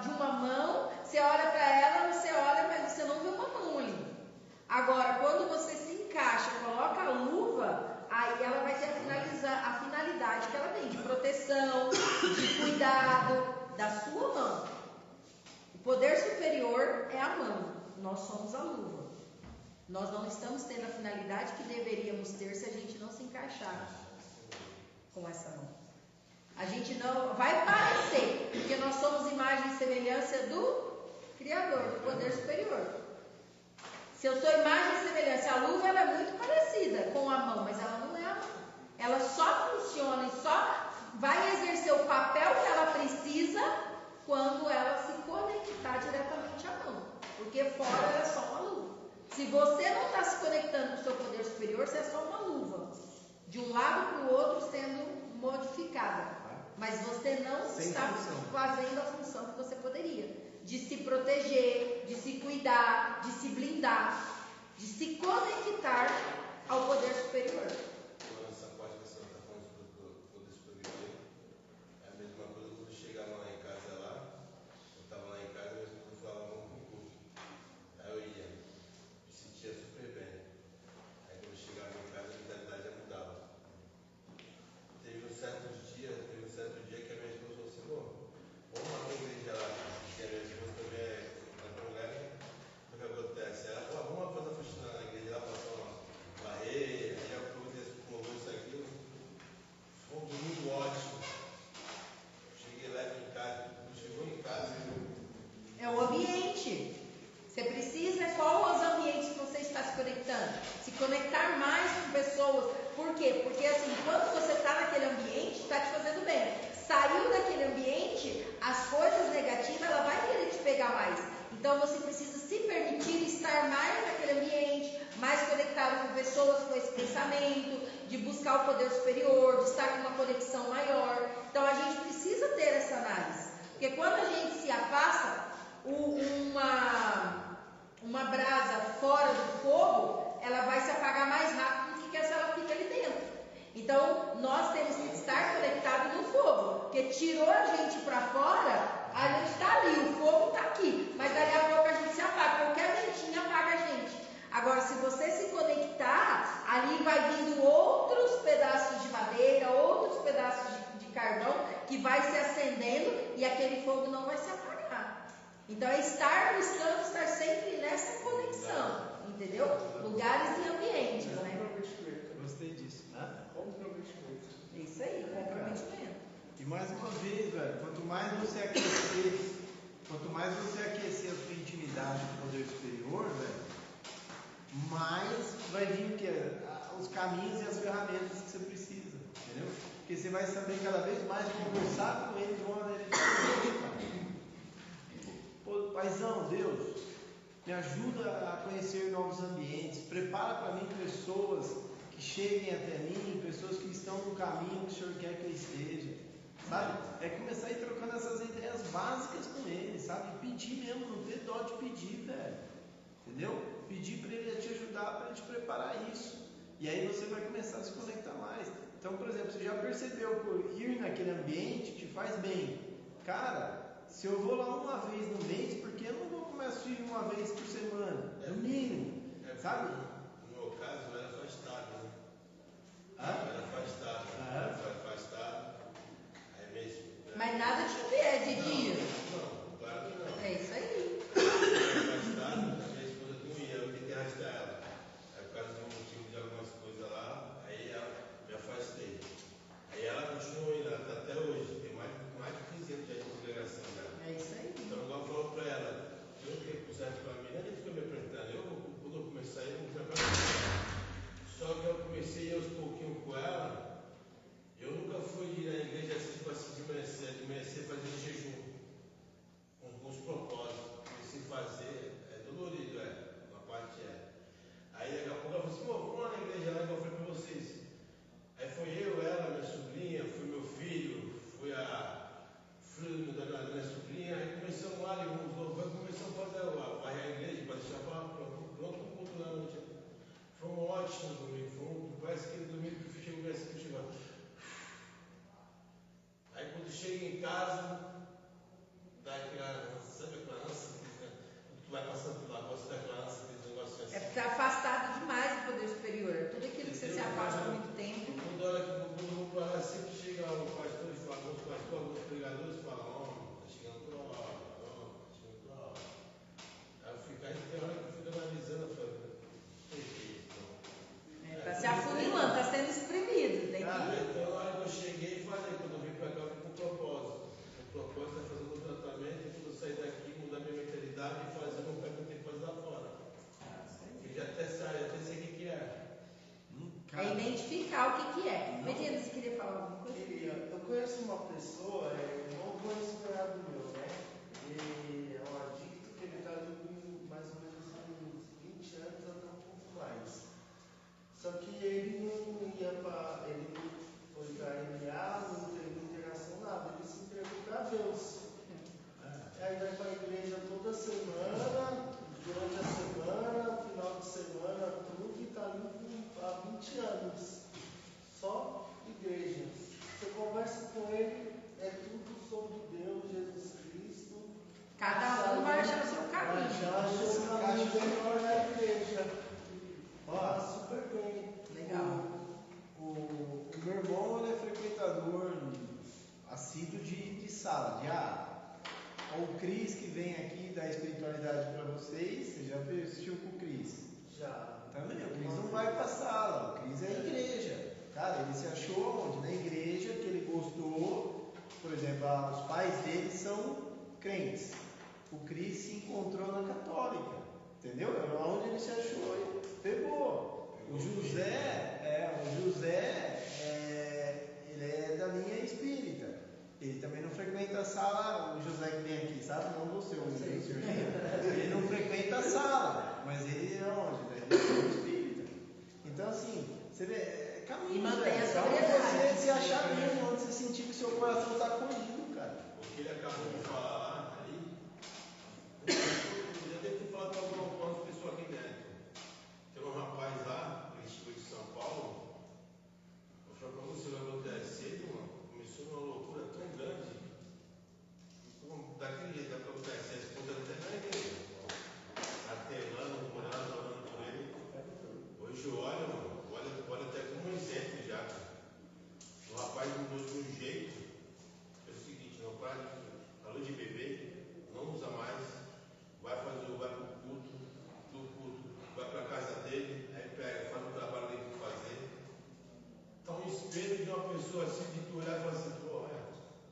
de uma mão. Você olha para ela, você olha, mas você não vê uma mão ali. Agora, quando você se encaixa, coloca a luva, aí ela vai ter a finalidade que ela tem, de proteção, de cuidado da sua mão. O poder superior é a mão, nós somos a luva. Nós não estamos tendo a finalidade que deveríamos ter se a gente não se encaixar com essa mão. A gente não vai parecer, porque nós somos imagem e semelhança do Criador, do poder superior. Se eu sou imagem e semelhança, a luva ela é muito parecida com a mão, mas ela não é a mão. Ela só funciona e só vai exercer o papel que ela precisa quando ela se conectar diretamente à mão. Porque fora ela é só uma luva. Se você não está se conectando com o seu poder superior, você é só uma luva. De um lado para o outro sendo modificada. Mas você não está fazendo a função que você poderia. De se proteger, de se cuidar, de se blindar, de se conectar ao poder superior. Essa parte que você está falando do poder superior é a mesma coisa quando eu chegava lá em casa lá, eu estava lá em casa e minha esposa falava com o culto. Aí eu ia, me sentia super bem. Aí quando eu chegava em casa a mentalidade já mudava. Teve um certo dia que a minha esposa falou assim, pô, vamos lá para a igreja lá. Que a minha esposa também é mulher, o que acontece? Ela falou, vamos lá fazer a faxina Você precisa, qual os ambientes que você está se conectando? Se conectar mais com pessoas. Por quê? Porque assim, quando você está naquele ambiente, está te fazendo bem. Saiu daquele ambiente, as coisas negativas, ela vai querer te pegar mais. Então você precisa se permitir estar mais naquele ambiente, mais conectado com pessoas com esse pensamento, de buscar o poder superior, de estar com uma conexão maior. Então a gente precisa ter essa análise. Porque quando a gente se afasta, uma brasa fora do fogo, ela vai se apagar mais rápido do que se ela fica ali dentro. Então nós temos que estar conectados no fogo, porque tirou a gente para fora, a gente está ali, o fogo está aqui, mas daqui a pouco a gente se apaga, qualquer ventinho apaga a gente. Agora, se você se conectar, ali vai vindo outros pedaços de madeira, outros pedaços de carvão, que vai se acendendo e aquele fogo não vai se apagar. Então é buscando estar sempre nessa conexão, entendeu? Lugares e ambientes, né? Gostei disso, né? Comprometimento. Isso aí, comprometimento. E mais uma vez, velho, quanto mais você aquecer a sua intimidade com o poder superior, velho, mais vai vir o quê? Os caminhos e as ferramentas que você precisa, entendeu? Porque você vai saber cada vez mais conversar com ele de uma maneira diferente, cara. Pô, Paizão, Deus, me ajuda a conhecer novos ambientes, prepara para mim pessoas que cheguem até mim, pessoas que estão no caminho que o Senhor quer que eu esteja, sabe? É começar a ir trocando essas ideias básicas com ele, sabe? Pedir mesmo, não ter dó de pedir, velho, entendeu? Pedir para ele te ajudar, para ele te preparar isso, e aí você vai começar a se conectar mais. Então, por exemplo, você já percebeu que ir naquele ambiente te faz bem. Cara, se eu vou lá uma vez no mês, por que eu não vou começar a ir uma vez por semana? No mínimo, sabe? No meu caso, eu era afastado, né? Hã? Eu era afastado, afastado. Aí mesmo. Mas nada te impede de ir. Não, claro que não. É isso aí. Afastado, minha esposa não ia, eu tinha que arrastar ela. Aí por causa do motivo de algumas coisas lá, aí me afastei. Aí ela continuou indo até hoje, tem mais de 15 anos já de congregação dela. É isso aí. Então igual eu falo pra ela, eu que puseram pra mim, ninguém fica me apresentando, quando eu comecei eu vou trabalhar. Só que eu comecei aos pouquinhos com ela, eu nunca fui ir na igreja assim, tipo assim, de amanhecer fazer jejum, com os propósitos. Comecei a fazer, é dolorido, uma parte é. Aí daqui a pouco ela falou assim, pô, vamos lá na igreja lá que eu falei pra vocês. Aí foi eu, ela, minha sobrinha, foi meu filho, foi a filha da minha sobrinha, aí começamos lá, começamos a fazer a igreja para deixar pronto para o culto da noite. Foi um ótimo domingo, parece que domingo que chegou a sentir. Aí quando chega em casa, dá aquela, sabe aquela ânsia, tu vai passando pela costa daquela ânsia, aquele negócio assim. É porque tá afastado demais do poder superior. Tudo aquilo que você se afasta há muito tempo. Quando eu vou para lá, sempre chega o pastor e fala, alguns pregadores falam, ó, está chegando tua hora, está chegando tua hora. Aí eu fico, aí tem hora que eu fico analisando, eu falo, Tá se afunilando, tá sendo espremido. Tem que... Então, a hora que eu cheguei e falei, quando eu vim para cá, eu vim com propósito. O propósito é fazer um tratamento, e quando eu sair daqui, mudar minha mentalidade e fazer o que eu tenho que fazer lá fora. Eu já até sei o que é. É identificar o que é. Medina, você queria falar alguma coisa? Eu conheço uma pessoa, não conheço o cunhado meu, né? Ele é um adicto que ele está ali com mais ou menos uns 20 anos, até um pouco mais. Só que ele não ia para. Ele não foi para NA, não teve interação, nada. Ele se entregou para Deus. Aí vai para a igreja toda semana, durante a semana, final de semana, tudo, e está ali há 20 anos. Só igreja. Você conversa com ele, é tudo sobre Deus, Jesus Cristo. Cada um vai achar o seu caminho. Vai achar o seu caminho melhor na igreja. Ó, super bem. Legal. O meu irmão, ele é frequentador assíduo de sala, de aula. O Cris, que vem aqui dar espiritualidade para vocês, você já assistiu com o Cris? Já. Também, o Cris não vai para a sala, o Cris é a igreja. Cara, ele se achou onde? Na igreja, que ele gostou. Por exemplo, os pais dele são crentes. O Cris se encontrou na católica. Entendeu? Onde ele se achou e pegou. O José, ele é da linha espírita. Ele também não frequenta a sala, o José que vem aqui, sabe? Não você, o senhorzinho. Ele não frequenta a sala, mas ele é onde? Da linha espírita. Então, assim, você vê, caminho. E mantém a Então, sobriedade. você se achar mesmo, onde você sentir que seu coração está acolhido, cara. O que ele acabou de falar lá, ali, eu devo ter falado com algumas pessoas aqui dentro. Tem um rapaz lá, ele chegou de São Paulo, eu falei pra você, vai voltar cedo, mano, começou uma loucura tão grande, daquele jeito, dá pra voltar cedo, as contas até na igreja, atelando, orando por ele. Hoje eu olho, mano, olha até como um exemplo já. O rapaz mudou de um jeito, é o seguinte, não para, parou de beber, não usa mais, vai pro culto, do culto, vai para a casa dele, aí pega, faz o trabalho que tem que fazer. Então um espelho de uma pessoa assim, de tu olhar e falar assim, pô,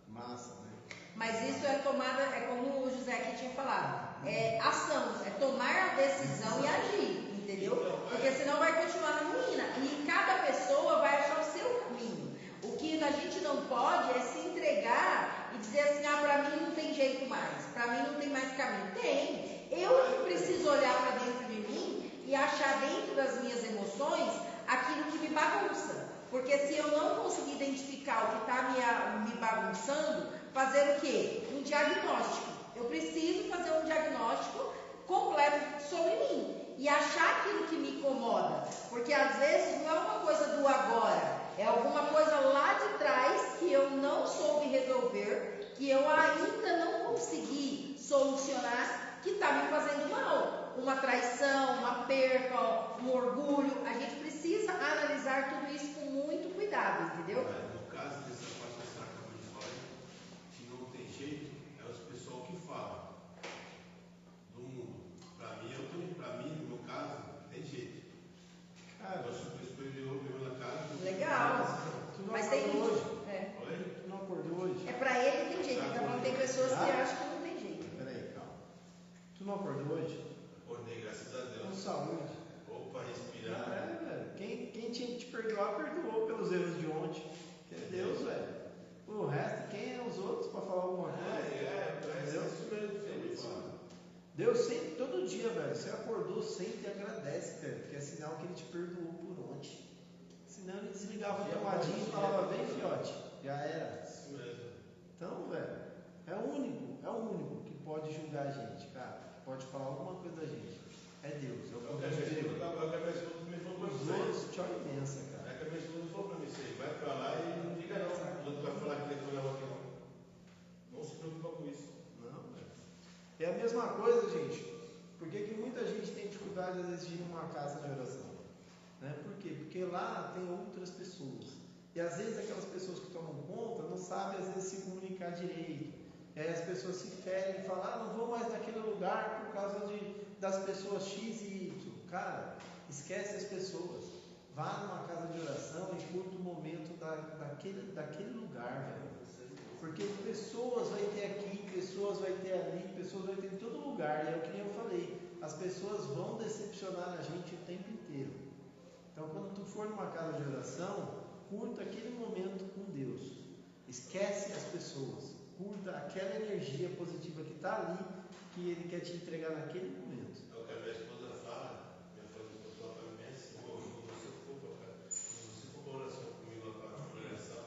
Massa, né? Mas isso é tomada, é como o José aqui tinha falado, é ação, é tomar a decisão e agir, entendeu? Porque senão vai continuar na ruína. E cada pessoa vai achar o seu caminho. O que a gente não pode é se entregar e dizer assim, pra mim não tem jeito mais, pra mim não tem mais caminho. Tem. Eu preciso olhar para dentro de mim e achar dentro das minhas emoções aquilo que me bagunça. Porque se eu não conseguir identificar o que está me bagunçando, fazer o quê? Um diagnóstico. Eu preciso fazer um diagnóstico completo sobre mim e achar aquilo que me incomoda. Porque às vezes não é uma coisa do agora, é alguma coisa lá de trás que eu não soube resolver, que eu ainda não consegui solucionar, que está me fazendo mal. Uma traição, uma perca, um orgulho. A gente precisa analisar tudo isso com muito cuidado, entendeu? no caso dessa parte que você acabou de falar, que não tem jeito, é os pessoal que falam do mundo. Para mim, no meu caso, tem jeito. Cara, Eu sou superior, eu na casa. Legal. tu não Mas acordou tem. hoje? Oi? Tu não acordou hoje? É pra ele tem jeito, então não tem pessoas que acham que não tem jeito. Peraí, calma. Tu não acordou hoje? Acordei, graças a Com Deus. saúde. Opa, respirando. Velho. Quem tinha que te perdoar, perdoou pelos erros de ontem. Que é Deus, velho. O resto, quem é os outros para falar alguma coisa? Entendeu? Isso mesmo, É isso. fala. Deus sempre, todo dia, velho. Você acordou, sempre agradece, velho. Porque é sinal que ele te perdoou por ontem. Senão ele desligava a tomadinha e falava, vem, fiote. Já era. Isso mesmo. Então, velho, é o único que pode julgar a gente, cara. Que pode falar alguma coisa da gente. É Deus. É o Eu poder superior. me falou pra Os você. outros, tchau imensa, cara. É que a minha esposa falou pra mim, você vai pra lá e não diga não. O outro vai falar que ele foi aqui não. Não se preocupa com isso. Não, velho. É a mesma coisa, gente. Por que muita gente tem dificuldade, às vezes, de ir numa casa de oração? Né? Por quê? Porque lá tem outras pessoas. E às vezes aquelas pessoas que tomam conta não sabem, às vezes, se comunicar direito. E aí as pessoas se ferem e falam, não vou mais naquele lugar por causa das pessoas X e Y. Cara, esquece as pessoas. Vá numa casa de oração e curta o momento daquele lugar, velho. Porque pessoas vai ter aqui, pessoas vai ter ali, pessoas vai ter em todo lugar. E é o que eu falei, as pessoas vão decepcionar a gente o tempo inteiro. Então quando tu for numa casa de oração, curta aquele momento com Deus. Esquece as pessoas. Curta aquela energia positiva que está ali, que Ele quer te entregar naquele momento. É o que a minha esposa fala. Minha esposa fala pra mim assim, quando você for pra oração comigo lá pra oração,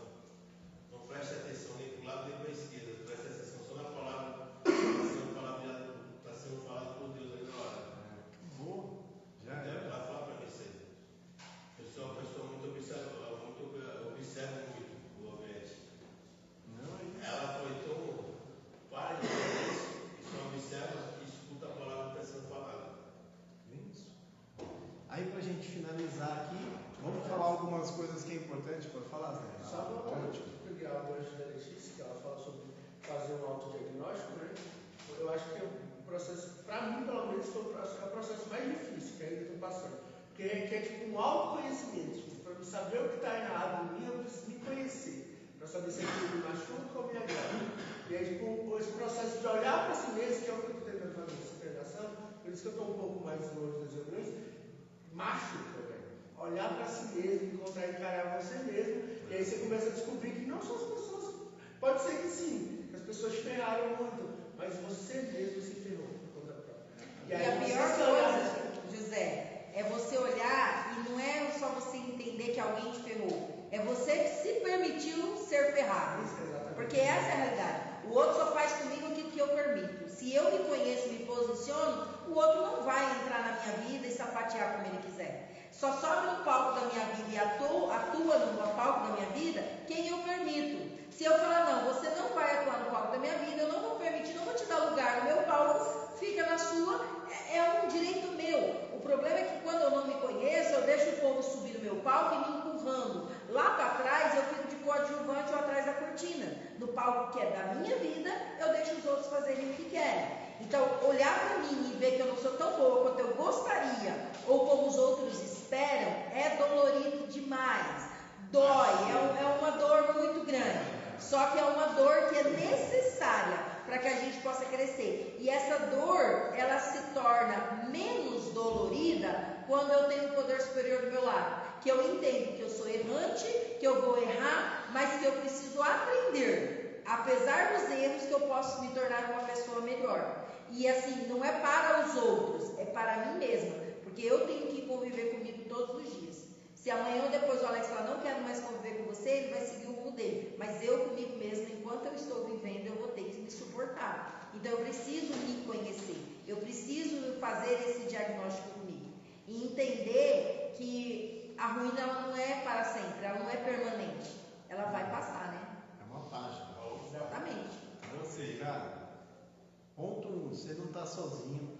não preste atenção nem pro lado nem pra esquerda. Preste atenção só na palavra. Está sendo falado por Deus ali na hora. Boa. Já Ela era. fala pra mim isso aí. Eu sou uma pessoa muito observadora, observo muito o ambiente. Não, é isso. Ela foi tão. Para de fazer isso, e só observa e escuta a palavra que está sendo falada. Isso. Aí pra gente finalizar aqui, vamos falar algumas coisas que é importante para falar, Zé. Só uma coisa, peguei a hoje da Letícia, que ela fala sobre fazer um autodiagnóstico, né? Eu acho que é um processo, para mim pelo menos, foi o processo mais difícil que ainda estou passando. Que é tipo um autoconhecimento. Para eu saber o que está errado em mim, eu preciso me conhecer. Para saber se aquilo me machuca ou me agrada. E aí, tipo, esse processo de olhar para si mesmo, que é o que eu estou tentando fazer nessa pregação, por isso que eu estou um pouco mais longe das reuniões, machuca, velho. Olhar para si mesmo, encarar você mesmo, e aí você começa a descobrir que não são as pessoas, pode ser que sim, que as pessoas te ferraram muito, mas você mesmo se ferrou por conta própria. E a pior coisa, José, é você olhar e não é só você entender que alguém te ferrou, é você que se permitiu ser ferrado. Porque essa é a realidade. O outro só faz comigo aquilo que eu permito. Se eu me conheço e me posiciono, o outro não vai entrar na minha vida e sapatear como ele quiser. Só sobe no palco da minha vida e atua no palco da minha vida quem eu permito. Se eu falar, não, você não vai atuar no palco da minha vida, eu não vou permitir, não vou te dar lugar no meu palco, fica na sua, é um direito meu. O problema é que quando eu não me conheço, eu deixo o povo subir no meu palco e me empurrando. Lá para trás, eu fico de coadjuvante ou atrás da cortina. No palco que é da minha vida, eu deixo os outros fazerem o que querem. Então, olhar para mim e ver que eu não sou tão boa quanto eu gostaria, ou como os outros esperam, é dolorido demais. Dói, é uma dor muito grande. Só que é uma dor que é necessária para que a gente possa crescer. E essa dor, ela se torna menos dolorida quando eu tenho um poder superior do meu lado. Que eu entendo que eu sou errante, que eu vou errar, mas que eu preciso aprender. Apesar dos erros, que eu posso me tornar uma pessoa melhor. E assim, não é para os outros, é para mim mesma. Porque eu tenho que conviver comigo todos os dias. Se amanhã ou depois o Alex falar, não quero mais conviver com você, ele vai seguir o rumo dele. Mas eu comigo mesmo, enquanto eu estou vivendo, eu vou ter que me suportar. Então eu preciso me conhecer. Eu preciso fazer esse diagnóstico comigo. E entender que a ruína ela não é para sempre, ela não é permanente. Ela vai passar, né? É uma página. Exatamente. Você, cara, ponto 1, você não está sozinho.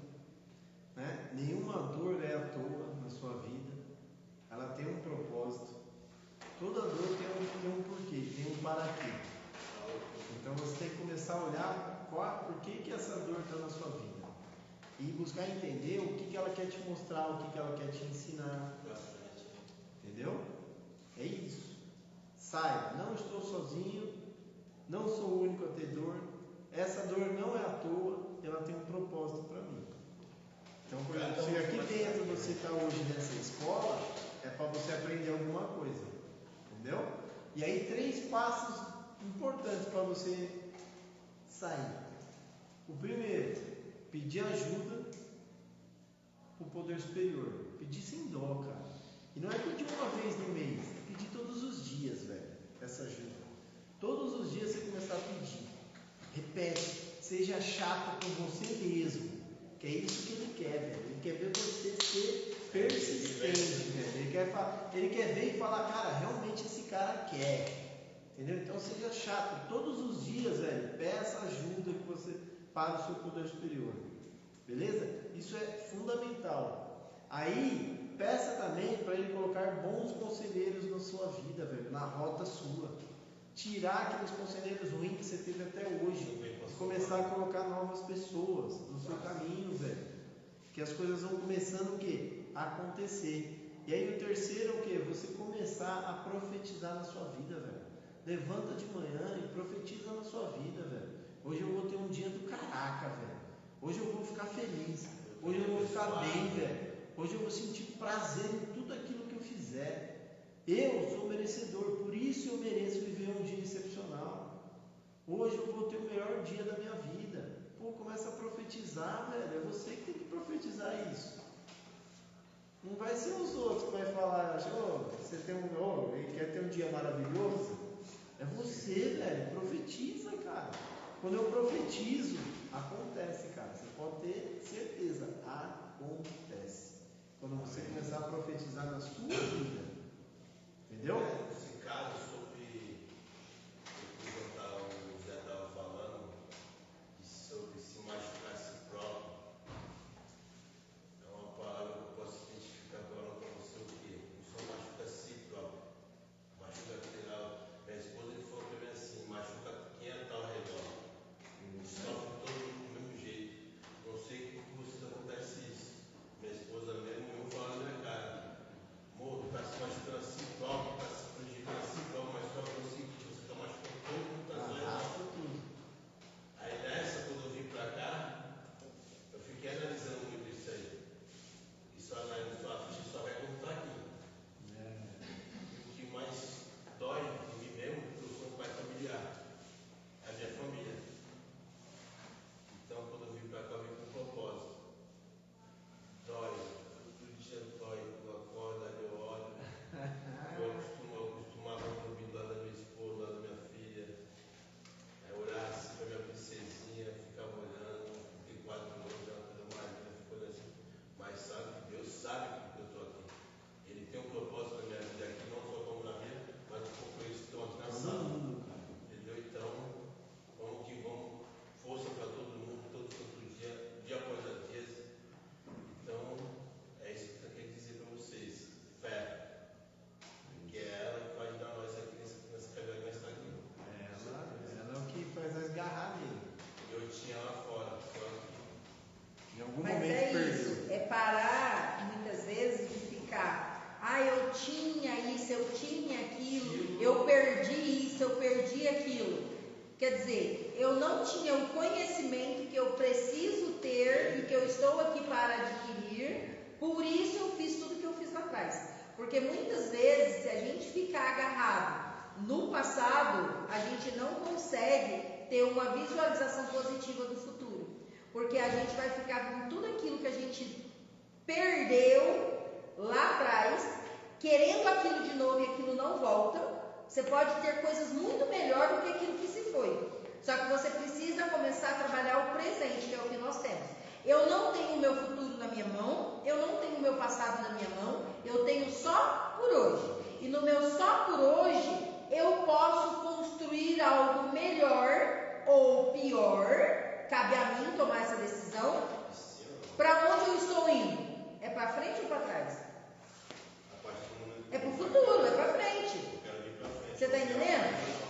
Né? Nenhuma dor é à toa na sua vida. Ela tem um propósito. Toda dor tem um porquê, tem um para quê. Então você tem que começar a olhar por que essa dor está na sua vida. E buscar entender o que ela quer te mostrar, o que ela quer te ensinar. Entendeu? É isso. Saiba, não estou sozinho, não sou o único a ter dor. Essa dor não é à toa, ela tem um propósito para mim. Então, por exemplo, se aqui dentro você está hoje nessa escola, é para você aprender alguma coisa, entendeu? E aí 3 passos importantes para você sair. O primeiro, pedir ajuda para o poder superior. Pedir sem dó, cara. E não é pedir uma vez no mês, é pedir todos os dias, velho, essa ajuda. Todos os dias você começar a pedir. Repete, seja chato com você mesmo. Que é isso que ele quer, velho. Ele quer ver você ser persistente, velho. Ele quer ver e falar, cara, realmente esse cara quer. Entendeu? Então seja chato. Todos os dias, velho, peça ajuda que você para o seu poder superior. Beleza? Isso é fundamental. Aí, peça também para ele colocar bons conselheiros na sua vida, velho, na rota sua. Tirar aqueles conselheiros ruins que você teve até hoje. Começar a colocar novas pessoas no seu caminho, velho. Que as coisas vão começando o quê? A acontecer. E aí o terceiro é o quê? Você começar a profetizar na sua vida, velho. Levanta de manhã e profetiza na sua vida, velho. Hoje eu vou ter um dia do caraca, velho. Hoje eu vou ficar feliz. Hoje eu vou ficar bem, velho. Hoje eu vou sentir prazer em tudo aquilo que eu fizer. Eu sou merecedor, por isso eu mereço viver um dia excepcional. Hoje eu vou ter o melhor dia da minha vida. Pô, começa a profetizar, velho. É você que tem que profetizar isso. Não vai ser os outros que vai falar, você tem ele quer ter um dia maravilhoso. É você, velho. Profetiza, cara. Quando eu profetizo, acontece, cara. Você pode ter certeza. Acontece. Quando você começar a profetizar na sua vida. Entendeu? Esse caso sobre o Zé estava falando, sobre se machucar a si próprio, é uma palavra que eu posso identificar falando para você o quê? Não só machuca a si próprio, machuca final. Minha esposa ele falou para mim assim, machuca quem está ao redor. Sofre todo mundo do mesmo jeito. Não sei como que vocês acontece isso. Minha esposa mesmo falando na minha cara. Amor, está se machucando a si próprio, está se prejudicando a si próprio, tinha o conhecimento que eu preciso ter e que eu estou aqui para adquirir, por isso eu fiz tudo que eu fiz lá atrás. Porque muitas vezes, se a gente ficar agarrado no passado, a gente não consegue ter uma visualização positiva do futuro. Porque a gente vai ficar com tudo aquilo que a gente perdeu lá atrás, querendo aquilo de novo e aquilo não volta. Você pode ter coisas muito melhor do que aquilo que se foi. Só que você precisa começar a trabalhar o presente, que é o que nós temos. Eu não tenho o meu futuro na minha mão, eu não tenho o meu passado na minha mão, eu tenho só por hoje. E no meu só por hoje, eu posso construir algo melhor ou pior. Cabe a mim tomar essa decisão. Para onde eu estou indo? É para frente ou para trás? É para o futuro, é para frente. Você está entendendo?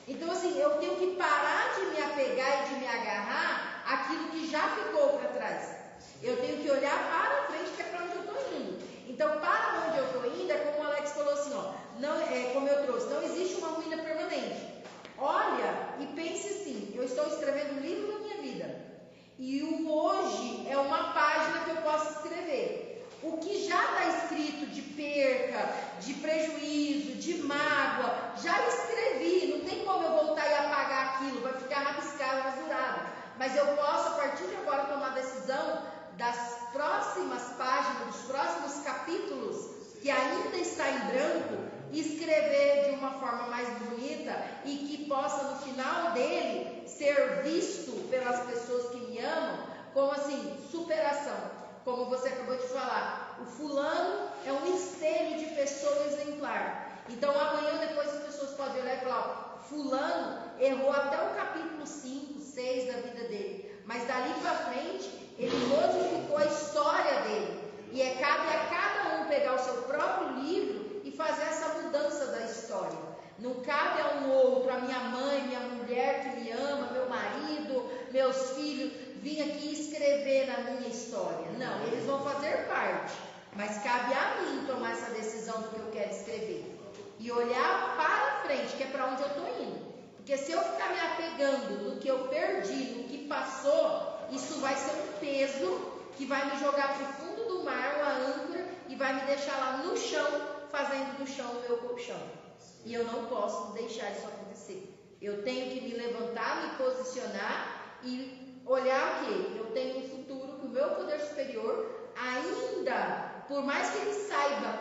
Então assim, eu tenho que parar de me apegar e de me agarrar àquilo que já ficou para trás. Eu tenho que olhar para frente, que é para onde eu estou indo. Então, para onde eu estou indo, é como o Alex falou assim, ó, não, como eu trouxe, não existe uma ruína permanente. Olha e pense assim, eu estou escrevendo um livro da minha vida. E o hoje é uma página que eu posso escrever. O que já está escrito de perca, de prejuízo, de mágoa, já escrevi. Não tem como eu voltar e apagar aquilo, vai ficar rabiscado, rasurado. Mas eu posso, a partir de agora, tomar decisão das próximas páginas, dos próximos capítulos, que ainda está em branco, escrever de uma forma mais bonita e que possa, no final dele, ser visto pelas pessoas que me amam, como assim, superação. Como você acabou de falar, o fulano é um espelho de pessoa exemplar. Então amanhã depois as pessoas podem olhar e falar, ó, fulano errou até o capítulo 5, 6 da vida dele. Mas dali para frente, ele modificou a história dele. E cabe a cada um pegar o seu próprio livro e fazer essa mudança da história. Não cabe a um outro, a minha mãe, minha mulher que me ama, meu marido, meus filhos, vir aqui escrever na minha história. Não, eles vão fazer parte, mas cabe a mim tomar essa decisão do que eu quero escrever e olhar para frente, que é para onde eu estou indo. Porque se eu ficar me apegando no que eu perdi, no que passou, isso vai ser um peso que vai me jogar para o fundo do mar, uma âncora, e vai me deixar lá no chão, fazendo do chão o meu colchão. E eu não posso deixar isso acontecer. Eu tenho que me levantar, me posicionar e olhar o quê? Eu tenho um futuro que o meu poder superior ainda, por mais que ele saiba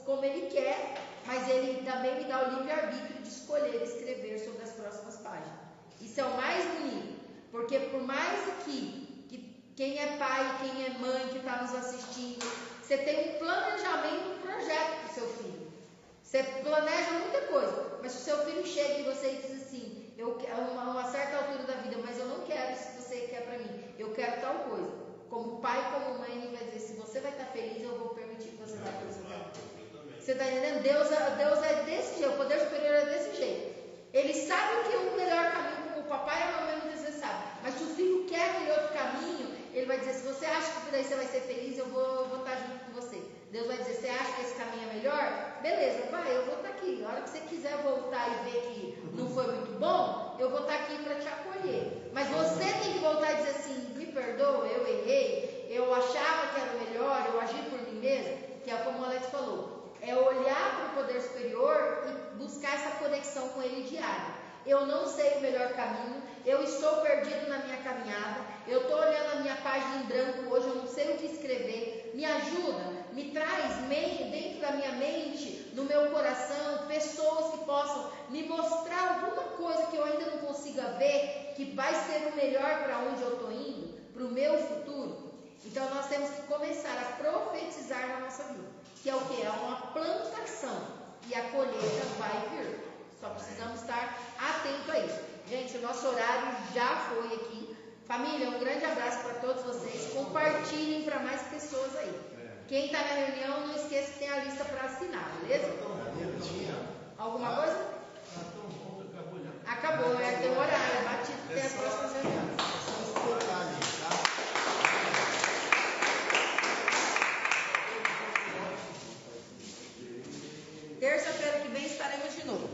como ele quer, mas ele também me dá o livre-arbítrio de escolher escrever sobre as próximas páginas. Isso é o mais bonito, porque por mais que quem é pai, quem é mãe que está nos assistindo, você tem um planejamento, um projeto para o seu filho. Você planeja muita coisa, mas se o seu filho chega e você diz assim, eu quero uma certa altura da vida, mas eu não quero isso que você quer para mim, eu quero tal coisa. Como pai, como mãe, ele vai dizer, se você vai estar feliz, eu vou permitir que você vá para esse lugar. Você está entendendo? Deus é desse jeito, o poder superior é desse jeito. Ele sabe que é o melhor caminho, como o papai e a mamãe muitas vezes sabem. Mas se o filho quer aquele outro caminho, ele vai dizer, se você acha que por aí você vai ser feliz, eu vou estar junto com você. Deus vai dizer, você acha que esse caminho é melhor? Beleza, vai, eu vou estar aqui. A hora que você quiser voltar e ver que não foi muito bom, eu vou estar aqui para te acolher. Mas você tem que voltar e dizer assim, me perdoa, eu errei, eu achava que era o melhor, eu agi por mim mesmo, que é como o Alex falou, é olhar para o poder superior e buscar essa conexão com ele diária. Eu não sei o melhor caminho, eu estou perdido na minha caminhada, eu estou olhando a minha página em branco hoje, eu não sei o que escrever, me ajuda, me traz dentro da minha mente, no meu coração, pessoas que possam me mostrar alguma coisa que eu ainda não consiga ver, que vai ser o melhor para onde eu estou indo, para o meu futuro. Então nós temos que começar a profetizar na nossa vida, que é o que? É uma plantação, e a colheita vai vir. Só precisamos estar atentos a isso. Gente, o nosso horário já foi aqui. Família, um grande abraço para todos vocês. Compartilhem para mais pessoas aí. Quem está na reunião, não esqueça que tem a lista para assinar, beleza? Alguma coisa? Acabou, tem um horário, é batido, tem as próximas reuniões. Terça-feira que vem estaremos de novo.